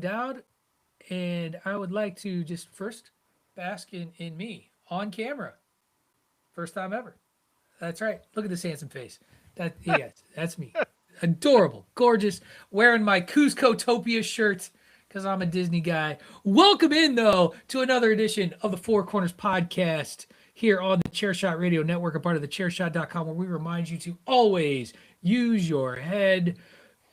Dowd, and I would like to just first bask in me on camera. First time ever. That's right. Look at this handsome face. Yes, that's me. Adorable, gorgeous, wearing my Cusco-topia shirt because I'm a Disney guy. Welcome in though to another edition of the Four Corners podcast here on the Chairshot Radio Network, a part of the Chairshot.com, where we remind you to always use your head.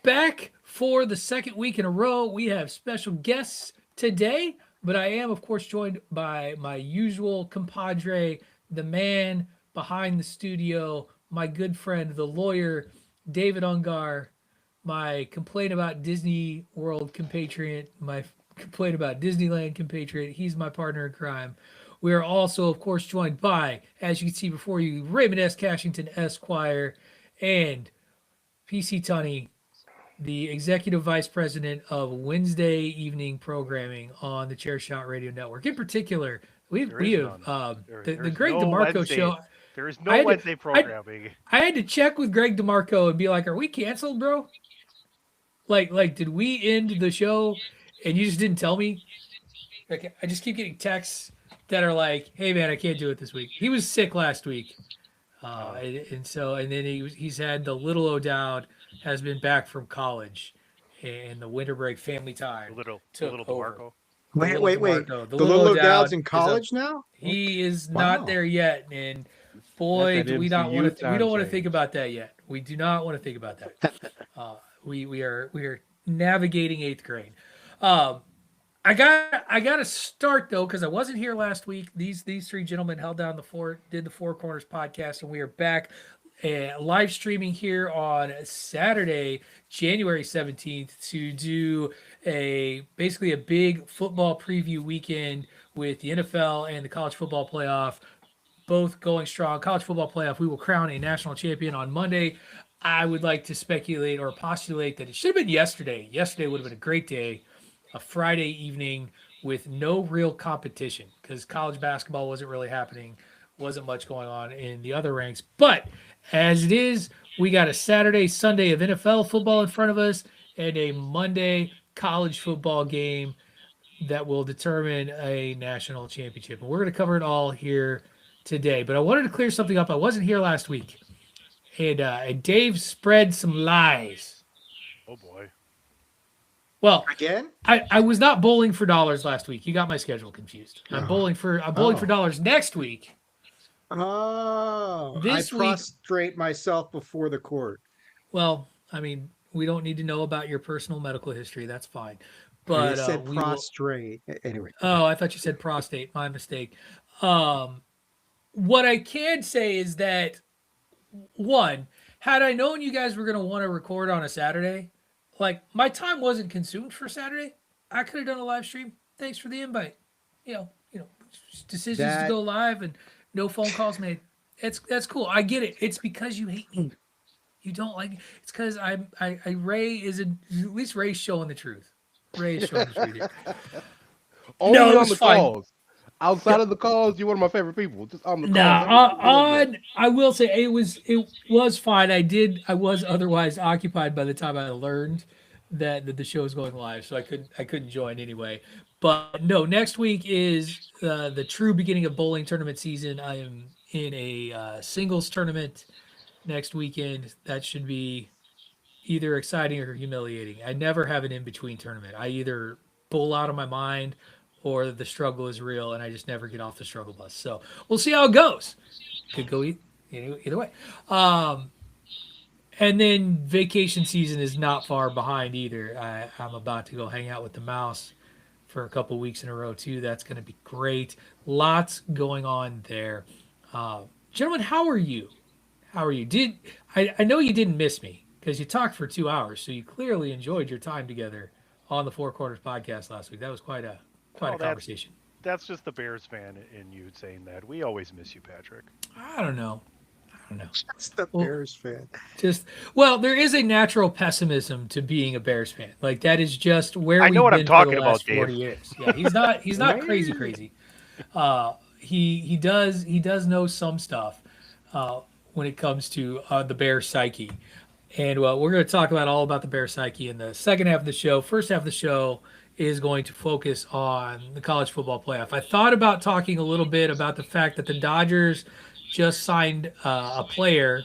Back for the second week in a row, we have special guests today, but I am, of course, joined by my usual compadre, the man behind the studio, my good friend, the lawyer, David Ungar, my complaint about Disney World compatriot, my complaint about Disneyland compatriot. He's my partner in crime. We are also, of course, joined by, as you can see before you, Raymond S. Cashington, Esquire, and PC Tunney, the executive vice president of Wednesday evening programming on the Chairshot Radio Network. In particular, There we is have none. the There's Greg no DeMarco Wednesday. show. There is I no had to Wednesday I, programming. I had to check with Greg DeMarco and be like, "Are we canceled, bro? Like, did we end the show and you just didn't tell me?" Like, I just keep getting texts that are like, "Hey, man, I can't do it this week." He was sick last week, Uh, and then he's had the little O'Dowd has been back from college, and the winter break family time the took little over. Demarco. The Wait, little wait, wait. DeMarco, the The little little O'Dowd's O'Dowd in is up. college now? Okay. He is not Wow. there yet, and That's boy, that do we not want MCU to. We time don't want to think change. about that yet. We do not want to think about that. We are navigating eighth grade. Um, I got to start though because I wasn't here last week. These three gentlemen held down the fort, did the Four Corners podcast, and we are back live streaming here on Saturday, January 17th, to do a basically a big football preview weekend with the NFL and the college football playoff both going strong. College football playoff, we will crown a national champion on Monday. I would like to speculate or postulate that it should have been yesterday. Yesterday would have been a great day, a Friday evening with no real competition because college basketball wasn't really happening, wasn't much going on in the other ranks. But as it is, we got a Saturday, Sunday of NFL football in front of us and a Monday college football game that will determine a national championship. And we're going to cover it all here today. But I wanted to clear something up. I wasn't here last week, and Dave spread some lies. Oh boy. Well, Again? I was not bowling for dollars last week. You got my schedule confused. I'm bowling for Oh. dollars next week. Oh, This I week, prostrate myself before the court. well, I mean, we don't need to know about your personal medical history. That's fine. You But said we will. prostrate. Anyway, Oh, I thought you said prostate. My mistake. Um, what I can say is that one, had I known you guys were going to want to record on a Saturday, like my time wasn't consumed for Saturday. I could have done a live stream. Thanks for the invite. You know, decisions to that go live and no phone calls made. That's cool. I get it. It's because you hate me. You don't like me. It's because I Ray is at least Ray's showing the truth. Ray is showing the truth here. No, Only it on was the fine. calls. Outside of the calls, you're one of my favorite people. Just on the Nah, calls. on I will say it was fine. I was otherwise occupied by the time I learned that the show was going live, so I couldn't join anyway. But no, next week is the true beginning of bowling tournament season. I am in a singles tournament next weekend. That should be either exciting or humiliating. I never have an in between tournament. I either bowl out of my mind or the struggle is real and I just never get off the struggle bus. So we'll see how it goes. Could go either way. Um, and then vacation season is not far behind either. I'm about to go hang out with the mouse for a couple weeks in a row too. That's going to be great. Lots going on there. Gentlemen, how are you? How are you? I know you didn't miss me because you talked for 2 hours, so you clearly enjoyed your time together on the Four Quarters podcast last week. That was quite a Well, conversation. that's just the Bears fan in you saying that. We always miss you, Patrick. I don't know. I don't know. that's the Well, Bears fan. just well, there is a natural pessimism to being a Bears fan. Like that is just where I know we've what I'm been for the talking about, last Dave. 40 years. Yeah, he's not crazy Man. crazy. He does know some stuff when it comes to the bear psyche, and we're going to talk about all about the bear psyche in the second half of the show. First half of the show is going to focus on the college football playoff. I thought about talking a little bit about the fact that the Dodgers just signed a player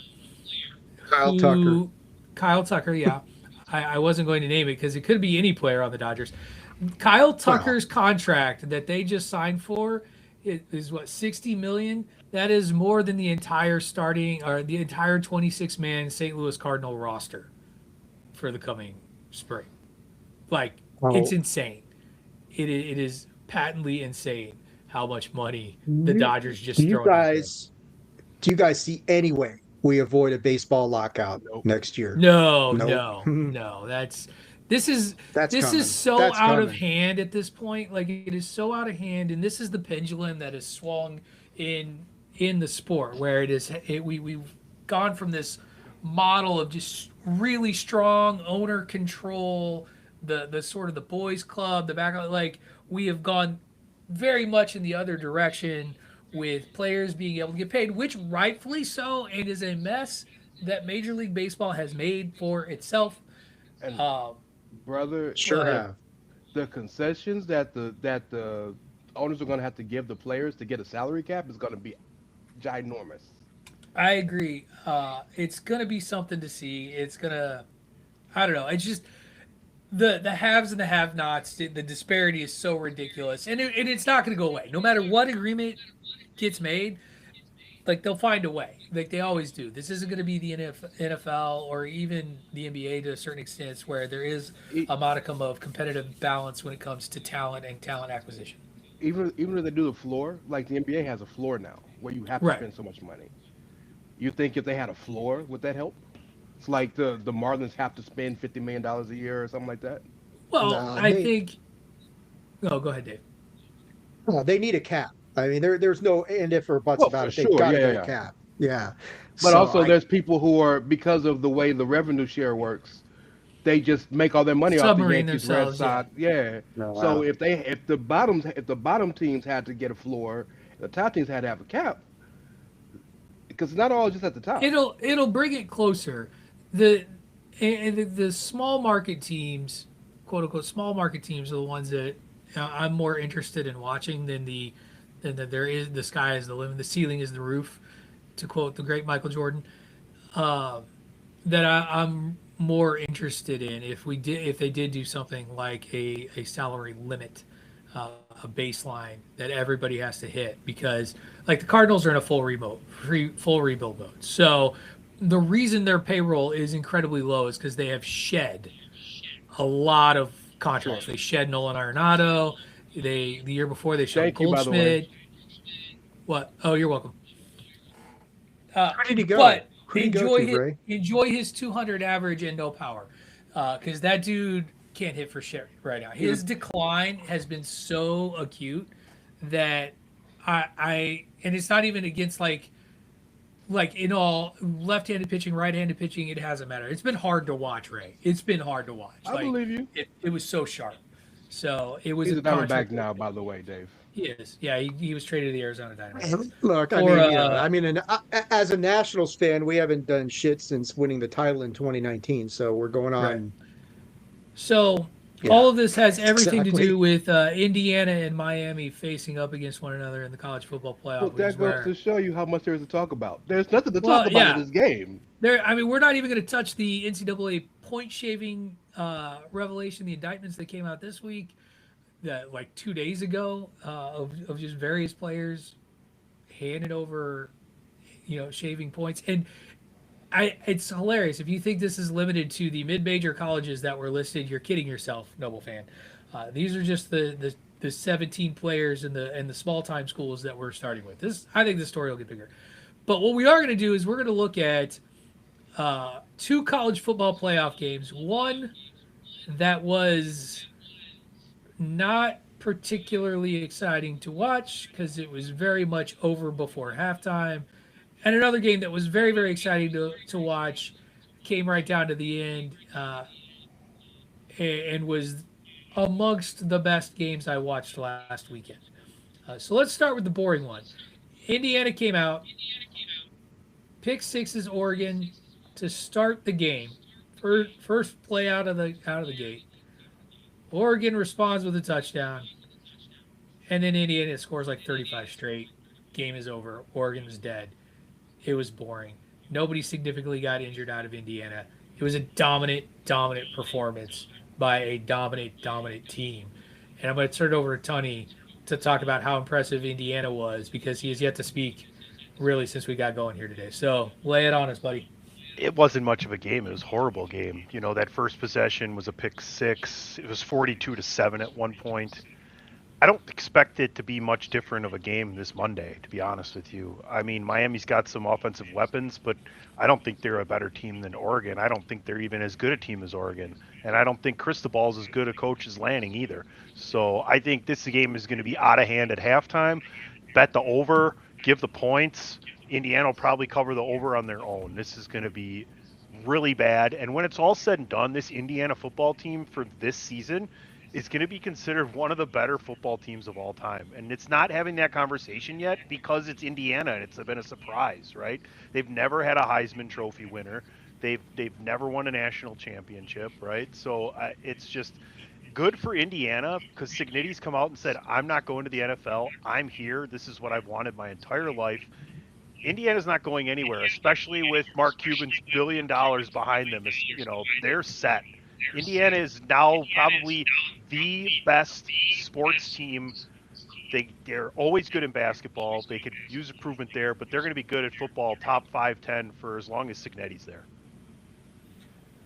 Kyle Tucker. who, Kyle Tucker, yeah. I wasn't going to name it because it could be any player on the Dodgers. Kyle Well, Tucker's contract that they just signed for is what, 60 million. That is more than the entire starting or the entire 26-man St. Louis Cardinal roster for the coming spring. Like, it's well, insane. It is patently insane how much money the you, Dodgers do just you throwing out there. guys do you guys see any way we avoid a baseball lockout Nope. next year? No, Nope. no, no. This is That's this is coming. so That's out of coming. hand at this point. Like, it is so out of hand, and this is the pendulum that has swung in the sport, where we've gone from this model of just really strong owner control, the sort of the boys club, the back, like, we have gone very much in the other direction with players being able to get paid, which rightfully so, and is a mess that Major League Baseball has made for itself. And Um, brother, Sure but have. the concessions that the owners are going to have to give the players to get a salary cap is going to be ginormous. I agree. It's gonna be something to see. It's gonna, I don't know. It's just the haves and the have-nots. The disparity is so ridiculous, and it's not gonna go away. No matter what agreement gets made, like, they'll find a way, like they always do. This isn't going to be the NFL or even the NBA to a certain extent, where there is E- a modicum of competitive balance when it comes to talent and talent acquisition. Even if they do the floor, like the NBA has a floor now where you have to Right. spend so much money. You think if they had a floor, would that help? It's like the Marlins have to spend $50 million a year or something like that. Well, No, I think. Oh, go ahead, Dave. they need a cap. I mean, there's no and if or buts Well, about for it. They've sure, got yeah, to yeah, get a yeah. cap. Yeah. But So also, I there's people who are because of the way the revenue share works, they just make all their money off the Submarine Yankees, Red themselves, yeah. Sox. Yeah. So no. if the bottom teams had to get a floor, the top teams had to have a cap because it's not all just at the top. It'll bring it closer. The and the small market teams, quote unquote small market teams, are the ones that I'm more interested in watching than that there is the sky is the limit, the ceiling is the roof, to quote the great Michael Jordan. Uh, that I'm more interested in if they did do something like a salary limit, a baseline that everybody has to hit, because like the Cardinals are in a full rebuild mode. So the reason their payroll is incredibly low is because they have shed a lot of Sure. contracts. They shed Nolan Arenado. The year before they showed Thank you, by the way. Goldschmidt. What? Oh, you're welcome. Where did he go? But Who did he go to, Ray? enjoy his 200 average and no power, because that dude can't hit for shit right now. He's a His decline has been so acute that I and it's not even against like in all left-handed pitching, right-handed pitching. It hasn't mattered. It's been hard to watch, Ray. It's been hard to watch. I Like, believe you. it was so sharp. So it was He's a a Diamondback contract. now, by the way, Dave. He is. Yeah, he was traded to the Arizona Diamondbacks Look, I for mean, I mean, as a Nationals fan, we haven't done shit since winning the title in 2019. So we're going right. on. So Yeah, all of this has everything to exactly. do with Indiana and Miami facing up against one another in the college football playoff, But which is that goes where, to show you how much there is to talk about. There's nothing to well, talk about in yeah, this game. there. I mean, we're not even going to touch the NCAA point shaving revelation, the indictments that came out this week, that like 2 days ago, of just various players handed over, shaving points. And it's hilarious. If you think this is limited to the mid-major colleges that were listed, you're kidding yourself, Noble fan. These are just the 17 players in the small time schools that we're starting with. This, I think, the story will get bigger. But what we are going to do is we're going to look at two college football playoff games. One that was not particularly exciting to watch because it was very much over before halftime, and another game that was very, very exciting to watch, came right down to the end, and was amongst the best games I watched last weekend. So let's start with the boring one. Indiana came out, pick sixes Oregon to start the game. First play out of the gate. Oregon responds with a touchdown, and then Indiana scores like 35 straight. Game is over. Oregon was dead. It was boring. Nobody significantly got injured out of Indiana. It was a dominant performance by a dominant team. And I'm going to turn it over to Tony to talk about how impressive Indiana was because he has yet to speak really since we got going here today. So lay it on us, buddy. It wasn't much of a game. It was a horrible game. You know, that first possession was a pick six. It was 42-7 at one point. I don't expect it to be much different of a game this Monday, to be honest with you. I mean, Miami's got some offensive weapons, but I don't think they're a better team than Oregon. I don't think they're even as good a team as Oregon. And I don't think Cristobal's as good a coach as Lanning either. So I think this game is going to be out of hand at halftime. Bet the over, give the points. Indiana will probably cover the over on their own. This is going to be really bad. And when it's all said and done, this Indiana football team for this season is going to be considered one of the better football teams of all time. And it's not having that conversation yet because it's Indiana and it's been a surprise, right? They've never had a Heisman Trophy winner. They've never won a national championship, right? So it's just good for Indiana because Signitti's come out and said, I'm not going to the NFL. I'm here. This is what I've wanted my entire life. Indiana's not going anywhere, especially with Mark Cuban's $1 billion behind them. You know, they're set. Indiana is now probably the best sports team. They're always good in basketball. They could use improvement there, but they're going to be good at football, top 5, 10 for as long as Signetti's there.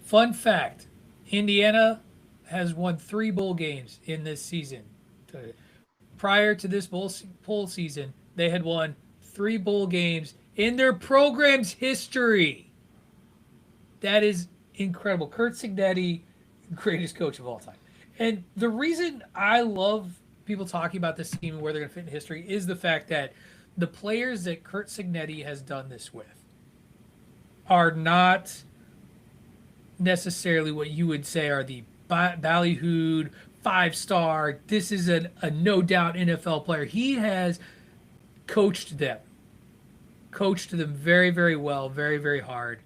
Fun fact, Indiana has won 3 bowl games in this season. Prior to this bowl season, they had won 3 bowl games in their program's history. That is incredible. Kurt Cignetti, greatest coach of all time. And the reason I love people talking about this team and where they're going to fit in history is the fact that the players that Kurt Cignetti has done this with are not necessarily what you would say are the ballyhooed 5-star. This is a no doubt NFL player. He has coached them very, very well, very, very hard.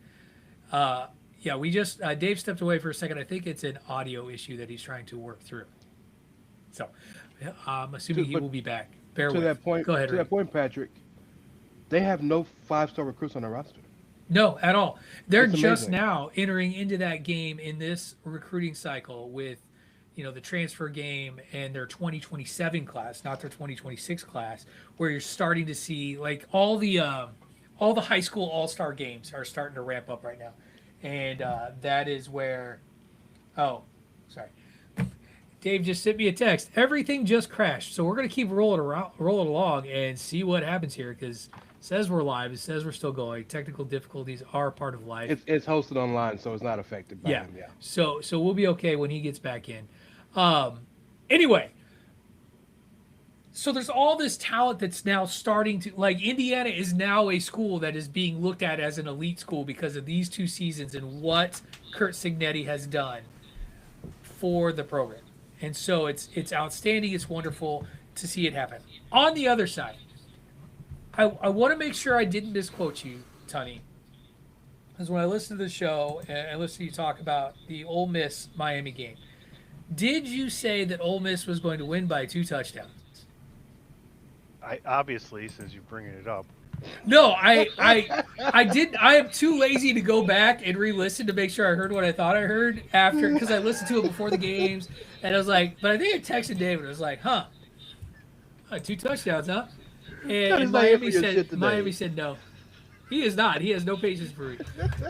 Yeah, we just Dave stepped away for a second. I think it's an audio issue that he's trying to work through. So I'm assuming he will be back. Bear with. That point, Go ahead. To that point, Patrick, they have no 5-star recruits on their roster. No, at all. They're That's just amazing. now entering into that game in this recruiting cycle with, the transfer game and their 2027 class, not their 2026 class, where you're starting to see like all the high school all-star games are starting to ramp up right now. And that is where, sorry. Dave just sent me a text. Everything just crashed. So we're going to keep rolling along and see what happens here because it says we're live. It says we're still going. Technical difficulties are part of life. It's hosted online, so it's not affected by them. Yeah. So we'll be okay when he gets back in. Anyway, so there's all this talent that's now starting to, like, Indiana is now a school that is being looked at as an elite school because of these 2 seasons and what Kurt Cignetti has done for the program. And so it's outstanding. It's wonderful to see it happen. On the other side, I want to make sure I didn't misquote you, Tony, because when I listened to the show and I listened to you talk about the Ole Miss Miami game, did you say that Ole Miss was going to win by 2 touchdowns? I obviously, since you're bringing it up. No, I didn't. I am too lazy to go back and re-listen to make sure I heard what I thought I heard after, because I listened to it before the games, and I was like, but I think I texted David. I was like, 2 touchdowns, huh? And Miami said no. He is not. He has no patience for me.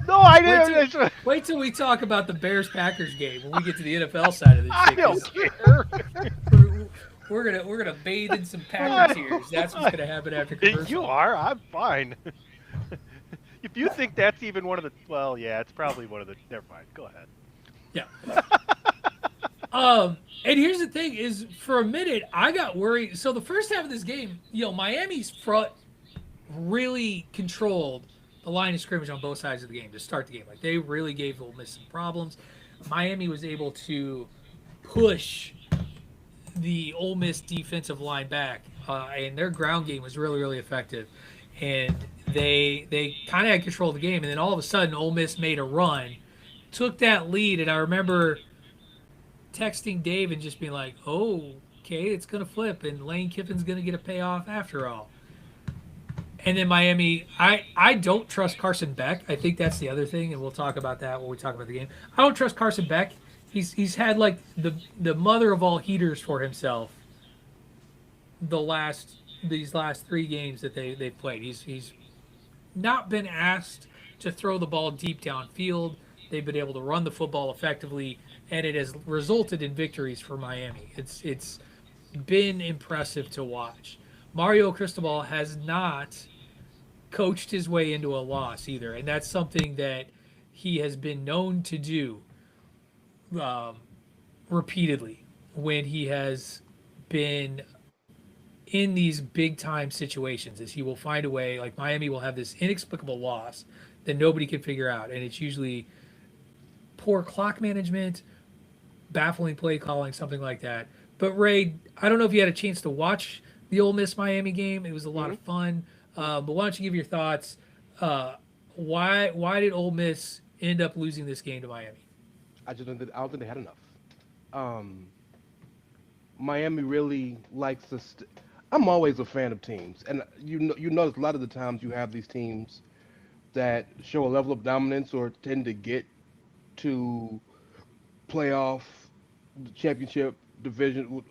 No, I didn't. Wait till we talk about the Bears-Packers game when we get to the NFL side of this I shit. don't care. We're gonna bathe in some Packer tears. That's what's gonna happen after commercial. You are. I'm fine. If you think that's even one of the, well, yeah, it's probably one of the. Never mind. Go ahead. Yeah. And here's the thing: is for a minute I got worried. So the first half of this game, Miami's front really controlled the line of scrimmage on both sides of the game to start the game. Like they really gave Ole Miss some problems. Miami was able to push the Ole Miss defensive line back, and their ground game was really, really effective. And they kind of had control of the game, and then all of a sudden Ole Miss made a run, took that lead, and I remember texting Dave and just being like, "Oh, okay, it's gonna flip, and Lane Kiffin's gonna get a payoff after all." And then Miami, I don't trust Carson Beck. I think that's the other thing, and we'll talk about that when we talk about the game. I don't trust Carson Beck. He's had like the mother of all heaters for himself these last 3 games that they've played. He's not been asked to throw the ball deep downfield. They've been able to run the football effectively, and it has resulted in victories for Miami. It's been impressive to watch. Mario Cristobal has not coached his way into a loss either, and that's something that he has been known to do um, repeatedly when he has been in these big time situations. Is he will find a way. Like Miami will have this inexplicable loss that nobody can figure out, and it's usually poor clock management, baffling play calling, something like that. But Ray, I don't know if you had a chance to watch the Ole Miss Miami game. It was a lot of fun. But why don't you give your thoughts? Why did Ole Miss end up losing this game to Miami? I don't think they had enough. Um, Miami really likes to. I'm always a fan of teams, and you notice a lot of the times you have these teams that show a level of dominance or tend to get to playoff, championship, divisional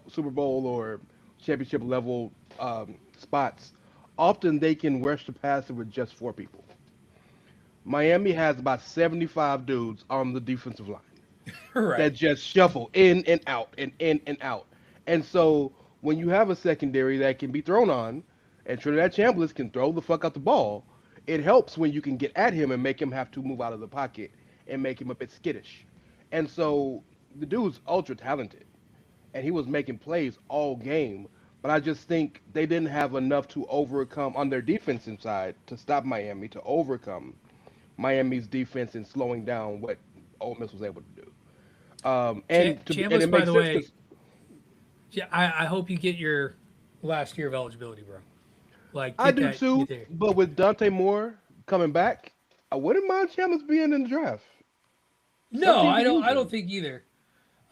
Super Bowl or championship level spots. Often they can rush the passer with just 4 people. Miami has about 75 dudes on the defensive line that Right. just shuffle in and out and in and out. And so when you have a secondary that can be thrown on, and Trinidad Chambliss can throw the fuck out the ball, it helps when you can get at him and make him have to move out of the pocket and make him a bit skittish. And so the dude's ultra talented, and he was making plays all game. But I just think they didn't have enough to overcome on their defensive side to stop Miami, to overcome Miami's defense and slowing down what Ole Miss was able to do. And Chambliss, it by makes the sense way, because yeah, I hope you get your last year of eligibility, bro. Like I get do that too. get there. But with Dante Moore coming back, I wouldn't mind Chalmers being in the draft. Some No, teams I could don't. use I don't him. think either.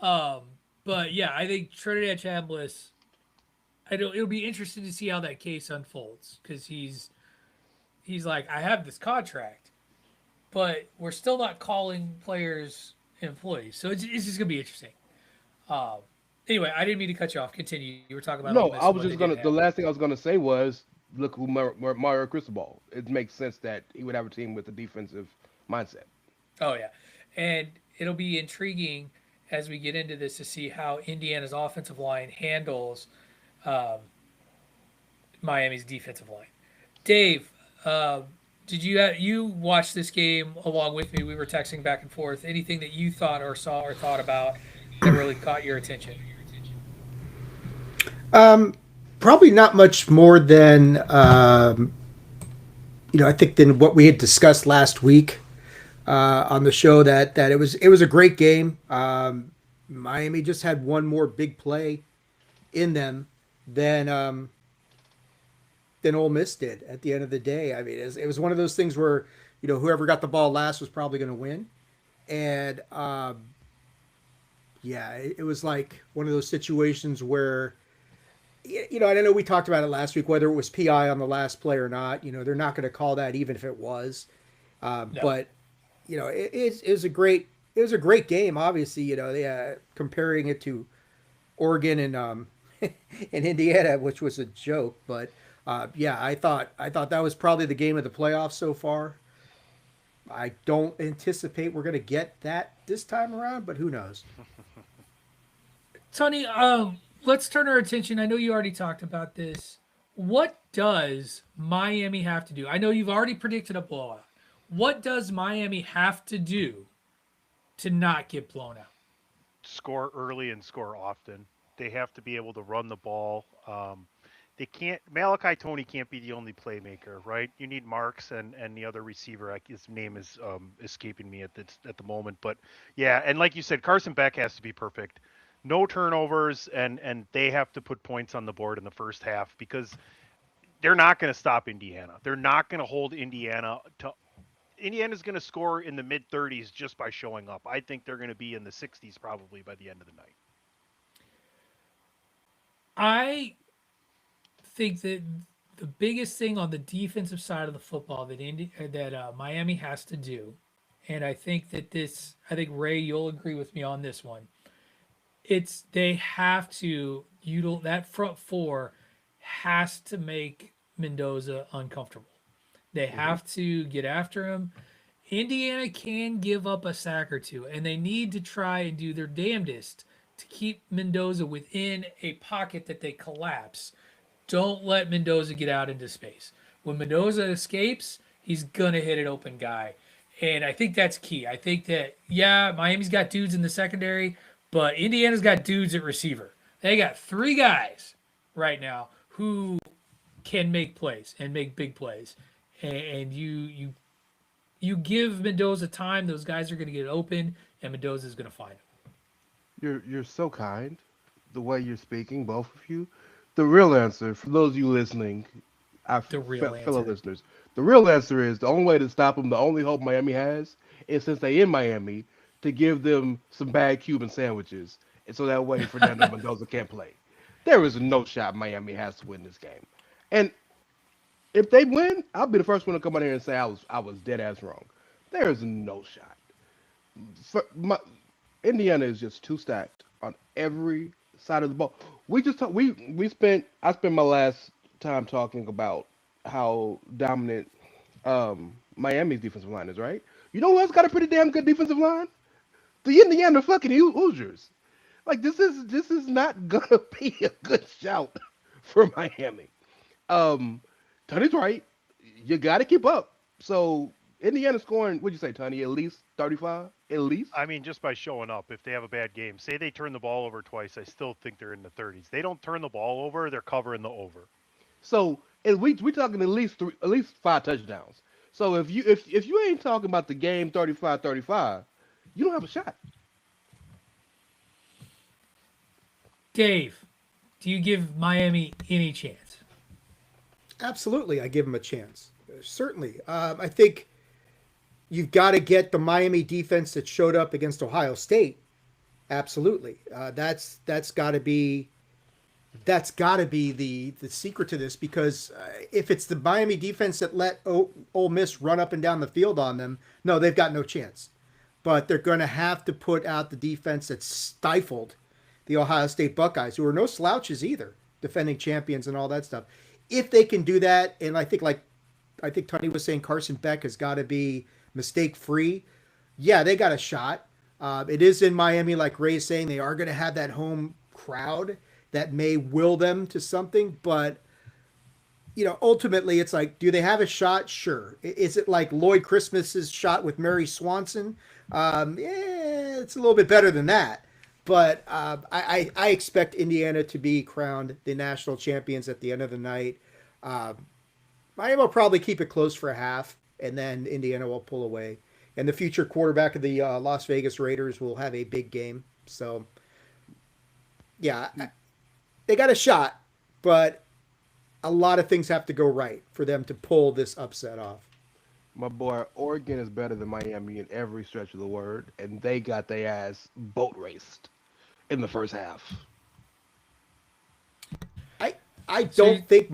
Um, but yeah, I think Trinidad Chambliss. I don't. It'll be interesting to see how that case unfolds because he's like, I have this contract, but we're still not calling players employees, so it's just gonna be interesting. Um, anyway, I didn't mean to cut you off. Continue. You were talking about Ole No, Miss I and was what they just didn't gonna. The have. last thing I was gonna say was, look who Mario Cristobal. It makes sense that he would have a team with a defensive mindset. Oh yeah, and it'll be intriguing as we get into this to see how Indiana's offensive line handles um, Miami's defensive line. Dave, uh, did you watch this game along with me? We were texting back and forth. Anything that you thought or saw or thought about that really caught your attention? Probably not much more than I think than what we had discussed last week on the show. That it was a great game. Miami just had one more big play in them than than Ole Miss did at the end of the day. I mean, it was one of those things where whoever got the ball last was probably going to win, and yeah, it was like one of those situations where I don't know. We talked about it last week, whether it was PI on the last play or not. They're not going to call that even if it was. No. But it was a great game. Obviously, comparing it to Oregon and and Indiana, which was a joke. But yeah, I thought that was probably the game of the playoffs so far. I don't anticipate we're going to get that this time around, but who knows? Tony, let's turn our attention. I know you already talked about this. What does Miami have to do? I know you've already predicted a blowout. What does Miami have to do to not get blown out? Score early and score often. They have to be able to run the ball. They can't. Malachi Tony can't be the only playmaker, right? You need Marks and the other receiver. His name is escaping me at the moment, but yeah. And like you said, Carson Beck has to be perfect. No turnovers, and they have to put points on the board in the first half because they're not going to stop Indiana. They're not going to hold Indiana to Indiana's going to score in the mid 30s just by showing up. I think they're going to be in the 60s probably by the end of the night. I think that the biggest thing on the defensive side of the football that Miami has to do, and I think Ray, you'll agree with me on this one. It's they have to that front four has to make Mendoza uncomfortable. They have to get after him. Indiana can give up a sack or two, and they need to try and do their damnedest to keep Mendoza within a pocket that they collapse. Don't let Mendoza get out into space. When Mendoza escapes, he's going to hit an open guy. And I think that's key. I think that, yeah, Miami's got dudes in the secondary, but Indiana's got dudes at receiver. They got 3 guys right now who can make plays and make big plays. And you give Mendoza time, those guys are going to get open, and Mendoza's going to find them. You're so kind, the way you're speaking, both of you. The real answer, for those of you listening, fellow listeners, the real answer is the only way to stop them, the only hope Miami has, is since they in Miami, to give them some bad Cuban sandwiches, and so that way Fernando Mendoza can't play. There is no shot Miami has to win this game, and if they win, I'll be the first one to come out here and say I was dead ass wrong. There is no shot. Indiana is just too stacked on every side of the ball. I spent my last time talking about how dominant Miami's defensive line is, right? You know who else got a pretty damn good defensive line? The Indiana fucking Hoosiers. Like this is not gonna be a good shout for Miami. Tony's right. You got to keep up. So Indiana scoring, what'd you say, Tony? At least 35? At least? I mean, just by showing up, if they have a bad game, say they turn the ball over twice, I still think they're in the 30s. They don't turn the ball over, they're covering the over. So we talking at least 5 touchdowns. So if you ain't talking about the game 35-35, you don't have a shot. Dave, do you give Miami any chance? Absolutely, I give them a chance. Certainly. I think you've got to get the Miami defense that showed up against Ohio State. Absolutely. That's got to be the secret to this, because if it's the Miami defense that let Ole Miss run up and down the field on them, no, they've got no chance. But they're going to have to put out the defense that stifled the Ohio State Buckeyes, who are no slouches either, defending champions and all that stuff. If they can do that, and I think Tony was saying Carson Beck has got to be mistake-free. Yeah, they got a shot. It is in Miami, like Ray's saying. They are going to have that home crowd that may will them to something. But, ultimately it's like, do they have a shot? Sure. Is it like Lloyd Christmas's shot with Mary Swanson? It's a little bit better than that. But I expect Indiana to be crowned the national champions at the end of the night. Miami will probably keep it close for a half, and then Indiana will pull away. And the future quarterback of the Las Vegas Raiders will have a big game. So, yeah, they got a shot, but a lot of things have to go right for them to pull this upset off. My boy, Oregon is better than Miami in every stretch of the word, and they got their ass boat raced in the first half. I don't think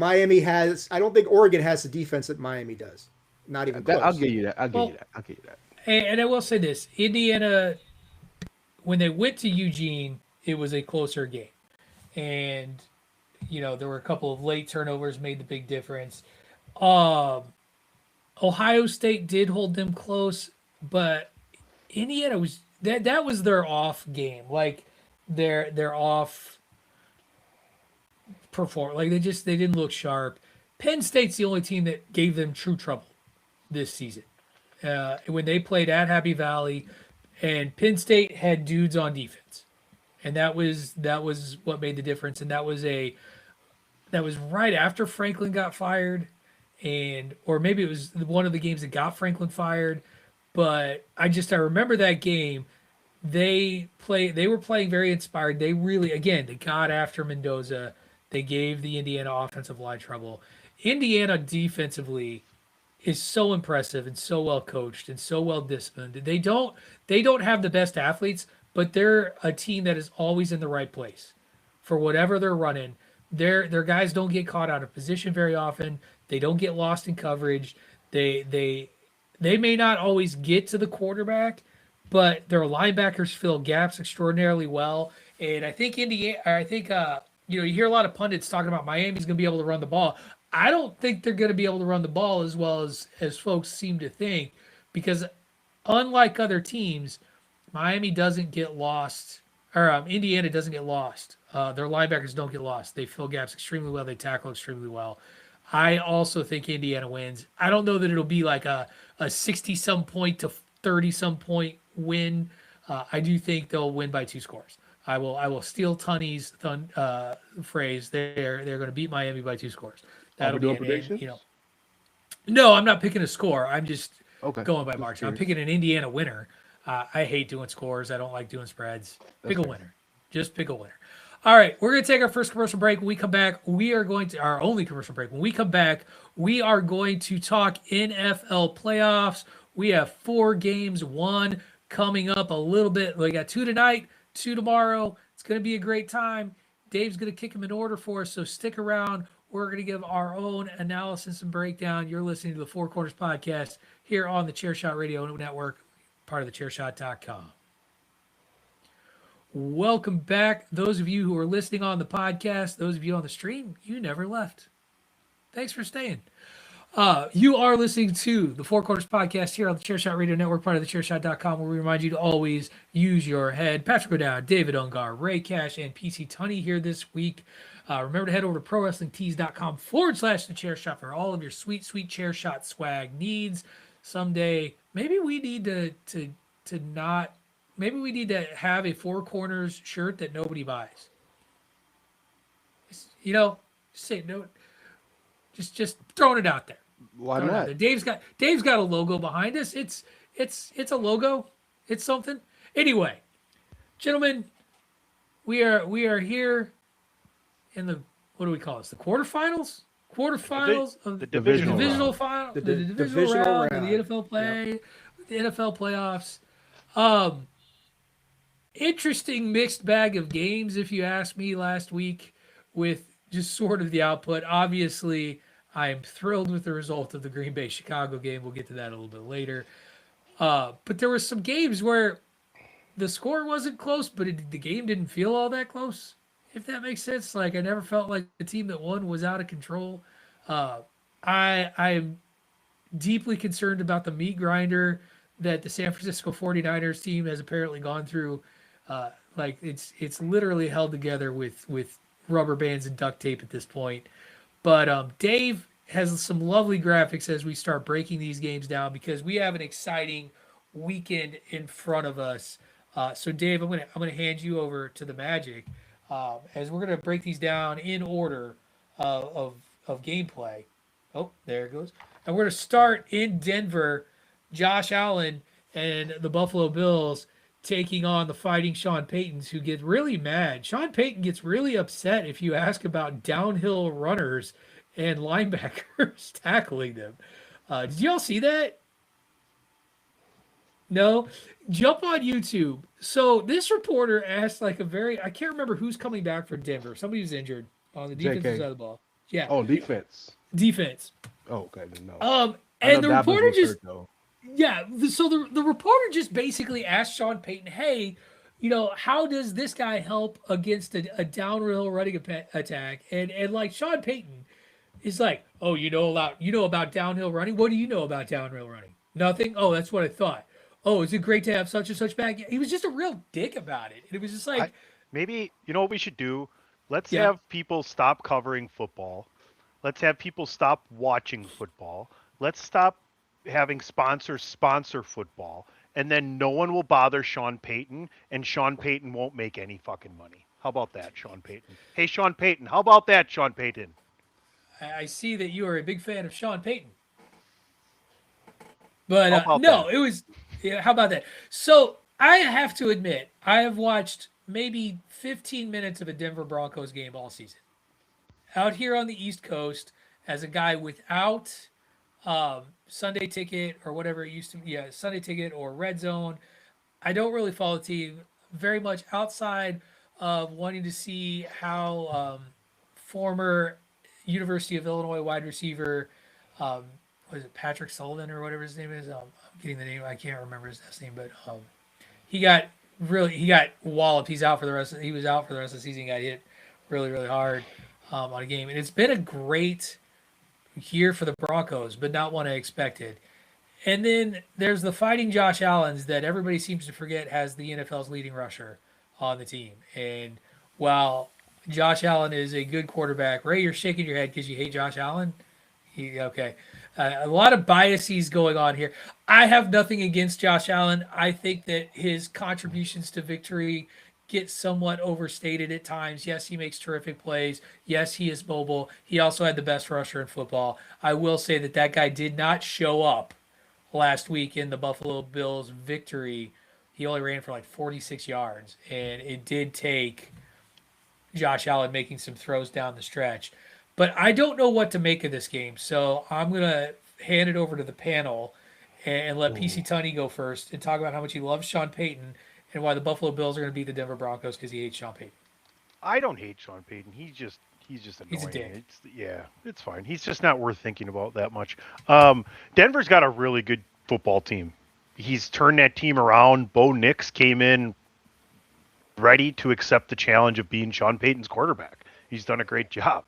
Oregon has the defense that Miami does. Not even close. I'll give you that. I'll give you that. And I will say this: Indiana, when they went to Eugene, it was a closer game, and there were a couple of late turnovers made the big difference. Ohio State did hold them close, but Indiana was that was their off game, like their off perform. Like they didn't look sharp. Penn State's the only team that gave them true trouble this season. When they played at Happy Valley, and Penn State had dudes on defense, and that was what made the difference. And that was right after Franklin got fired, or maybe it was one of the games that got Franklin fired. But I remember that game. They were playing very inspired. They really, they got after Mendoza. They gave the Indiana offensive line trouble. Indiana defensively is so impressive and so well coached and so well disciplined. They don't have the best athletes, but they're a team that is always in the right place for whatever they're running. Their guys don't get caught out of position very often. They don't get lost in coverage. They may not always get to the quarterback, but their linebackers fill gaps extraordinarily well. And I think you hear a lot of pundits talking about Miami's going to be able to run the ball. I don't think they're going to be able to run the ball as well as folks seem to think, because unlike other teams, Miami doesn't get lost, or Indiana doesn't get lost. Their linebackers don't get lost. They fill gaps extremely well. They tackle extremely well. I also think Indiana wins. I don't know that it'll be like a 60-some point to 30-some point win. I do think they'll win by 2 scores. I will steal Tunney's phrase. They're going to beat Miami by 2 scores. That'll be predictions. No, I'm not picking a score. I'm just going by Just margin. I'm curious. picking an Indiana winner. I hate doing scores. I don't like doing spreads. Pick a winner. Just pick a winner. All right, we're going to take our first commercial break. When we come back, we are going to our only commercial break. When we come back, we are going to talk NFL playoffs. We have 4 games, 1 coming up a little bit. We got 2 tonight, 2 tomorrow. It's going to be a great time. Dave's going to kick them in order for us, so stick around. We're going to give our own analysis and breakdown. You're listening to the Four Corners Podcast here on the Chairshot Radio Network, part of the Chairshot.com. Welcome back. Those of you who are listening on the podcast, those of you on the stream, you never left. Thanks for staying. You are listening to the Four Corners Podcast here on the Chairshot Radio Network, part of the Chairshot.com, where we remind you to always use your head. Patrick O'Dowd, David Ungar, Ray Cash, and PC Tunney here this week. Remember to head over to ProWrestlingTees.com/theChairShot for all of your sweet, sweet Chairshot swag needs. Someday, maybe we need to have a Four Corners shirt that nobody buys. Just say no. Just throwing it out there. Why Throwing it out not? there. Dave's got a logo behind us. It's a logo. It's something. Anyway, gentlemen, we are here in the, what do we call this? The quarterfinals? Quarterfinals of The divisional divisional round. final, The the divisional divisional round of round. the NFL play, the NFL playoffs. Interesting mixed bag of games, if you asked me last week, with just sort of the output. Obviously, I am thrilled with the result of the Green Bay Chicago game. We'll get to that a little bit later. But there were some games where the score wasn't close, but the game didn't feel all that close, if that makes sense. Like, I never felt like the team that won was out of control. I am deeply concerned about the meat grinder that the San Francisco 49ers team has apparently gone through. Like, it's literally held together with rubber bands and duct tape at this point. But Dave has some lovely graphics as we start breaking these games down, because we have an exciting weekend in front of us. So Dave, I'm gonna hand you over to the Magic as we're gonna break these down in order of gameplay. Oh, there it goes. And we're gonna start in Denver. Josh Allen and the Buffalo Bills taking on the Fighting Sean Paytons, who get really mad. Sean Payton gets really upset if you ask about downhill runners and linebackers tackling them. Did y'all see that? No? Jump on YouTube. So this reporter asked I can't remember who's coming back for Denver. Somebody who's injured on the defensive JK. side of the ball. Yeah, Oh, defense. defense. Oh, okay. No. I And know the Dobbins reporter was just hurt, though. Yeah, so the reporter just basically asked Sean Payton, hey, how does this guy help against a downhill running attack? And like, Sean Payton is like, oh, you know about downhill running? What do you know about downhill running? Nothing? Oh, that's what I thought. Oh, is it great to have such and such back? He was just a real dick about it. And it was just like, Maybe, you know what we should do? Let's Yeah. have people stop covering football. Let's have people stop watching football. Let's stop having sponsors sponsor football. And then no one will bother Sean Payton, and Sean Payton won't make any fucking money. How about that, Sean Payton? Hey, Sean Payton, how about that, Sean Payton? I see that you are a big fan of Sean Payton. But How about no, that? it was. Yeah, how about that? So I have to admit, I have watched maybe 15 minutes of a Denver Broncos game all season. Out here on the East Coast, as a guy without Sunday Ticket or whatever it used to be. Yeah, Sunday Ticket or Red Zone. I don't really follow the team very much outside of wanting to see how former University of Illinois wide receiver, was it Patrick Sullivan or whatever his name is? I'm getting the name. I can't remember his last name, but he got he got walloped. He was out for the rest of the season. He got hit really hard on a game, and it's been a great year for the Broncos, but not one I expected. And then there's the fighting Josh Allens that everybody seems to forget has the NFL's leading rusher on the team. And while Josh Allen is a good quarterback, Ray, you're shaking your head because you hate Josh Allen. Okay. A lot of biases going on here. I have nothing against Josh Allen. I think that his contributions to victory get somewhat overstated at times. Yes, he makes terrific plays. Yes, he is mobile. He also had the best rusher in football. I will say that that guy did not show up last week in the Buffalo Bills victory. He only ran for like 46 yards, and it did take Josh Allen making some throws down the stretch. But I don't know what to make of this game, so I'm going to hand it over to the panel and let PC Tunney go first and talk about how much he loves Sean Payton and why the Buffalo Bills are going to beat the Denver Broncos because he hates Sean Payton. I don't hate Sean Payton. He's just annoying. He's a dick. It's fine. He's just not worth thinking about that much. Denver's got a really good football team. He's turned that team around. Bo Nix came in ready to accept the challenge of being Sean Payton's quarterback. He's done a great job,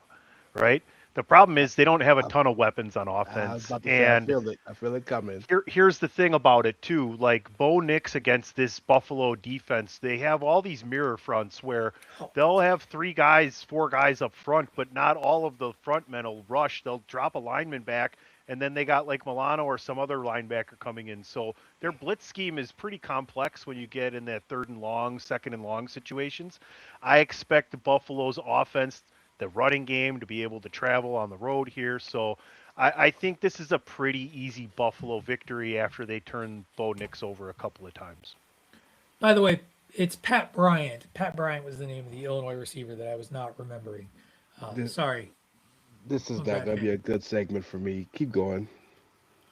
right? The problem is they don't have a ton of weapons on offense. I feel it coming. Here's the thing about it too. Like Bo Nix against this Buffalo defense, they have all these mirror fronts where they'll have 4 guys up front, but not all of the front men will rush. They'll drop a lineman back, and then they got like Milano or some other linebacker coming in. So their blitz scheme is pretty complex when you get in that 3rd and long, 2nd and long situations. I expect Buffalo's offense, the running game, to be able to travel on the road here. So I think this is a pretty easy Buffalo victory after they turn Bo Nix over a couple of times. By the way, it's Pat Bryant. Pat Bryant was the name of the Illinois receiver that I was not remembering. Sorry. This is not going to be a good segment for me. Keep going.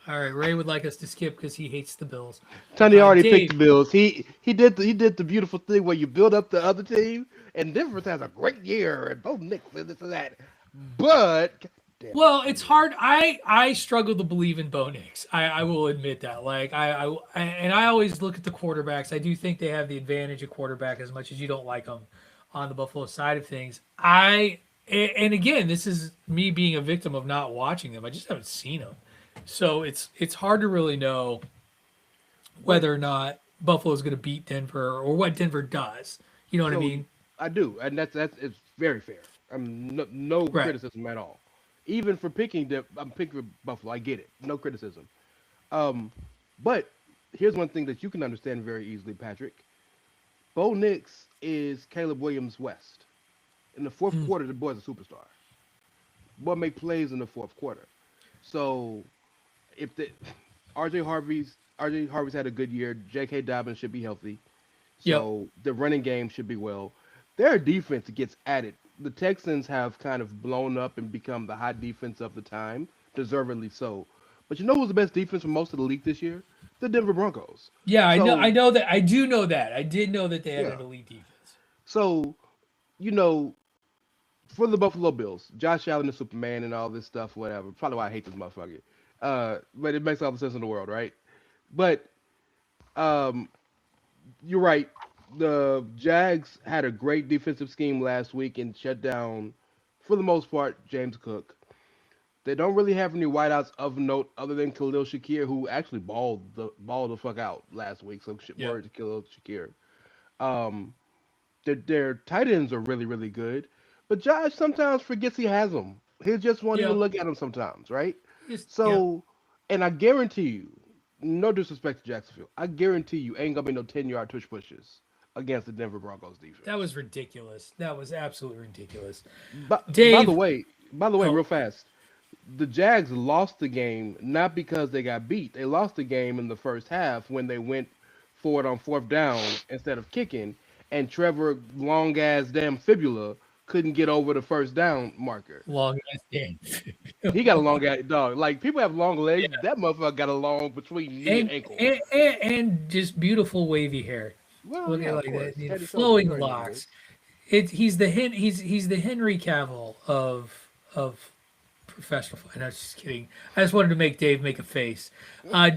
All right, Ray would like us to skip because he hates the Bills. Tony already picked the Bills. He did the beautiful thing where you build up the other team, and Denver has a great year, and Bo Nix and this and that. But well, it's hard. I struggle to believe in Bo Nix. I will admit that. Like I always look at the quarterbacks. I do think they have the advantage of quarterback as much as you don't like them on the Buffalo side of things. And again, this is me being a victim of not watching them. I just haven't seen them. So it's hard to really know whether or not Buffalo is going to beat Denver or what Denver does. You know what I mean? I do, and that's it's very fair. No criticism at all. Even for picking I'm picking Buffalo. I get it. No criticism. But here's one thing that you can understand very easily, Patrick. Bo Nix is Caleb Williams West. In the 4th quarter, the boy's a superstar. Boy make plays in the 4th quarter. So if RJ Harvey's had a good year, J.K. Dobbins should be healthy. So the running game should be well. Their defense gets added. The Texans have kind of blown up and become the hot defense of the time, deservedly so. But you know who's the best defense for most of the league this year? The Denver Broncos. Yeah, I know that. I do know that. I did know that they had an elite defense. So, for the Buffalo Bills, Josh Allen is Superman and all this stuff, whatever. Probably why I hate this motherfucker. But it makes all the sense in the world, right? But you're right. The Jags had a great defensive scheme last week and shut down, for the most part, James Cook. They don't really have any wideouts of note other than Khalil Shakir, who actually balled the fuck out last week. So word to Khalil Shakir. Their tight ends are really, really good. But Josh sometimes forgets he has them. He just won't even look at them sometimes, right? And I guarantee you, no disrespect to Jacksonville, I guarantee you ain't going to be no 10-yard tush pushes against the Denver Broncos defense. That was ridiculous. That was absolutely ridiculous. Dave, by the way, real fast, the Jags lost the game not because they got beat. They lost the game in the first half when they went forward on 4th down instead of kicking, and Trevor long ass damn fibula couldn't get over the first down marker. Long ass game. He got a long ass dog. Like people have long legs. Yeah. That motherfucker got a long between knee and and, ankle. and just beautiful wavy hair. Well, Look yeah, at of like course. that, Head and shoulders, flowing you already know what it locks. is. He's the Henry Cavill of professional. And I was just kidding. I just wanted to make Dave make a face.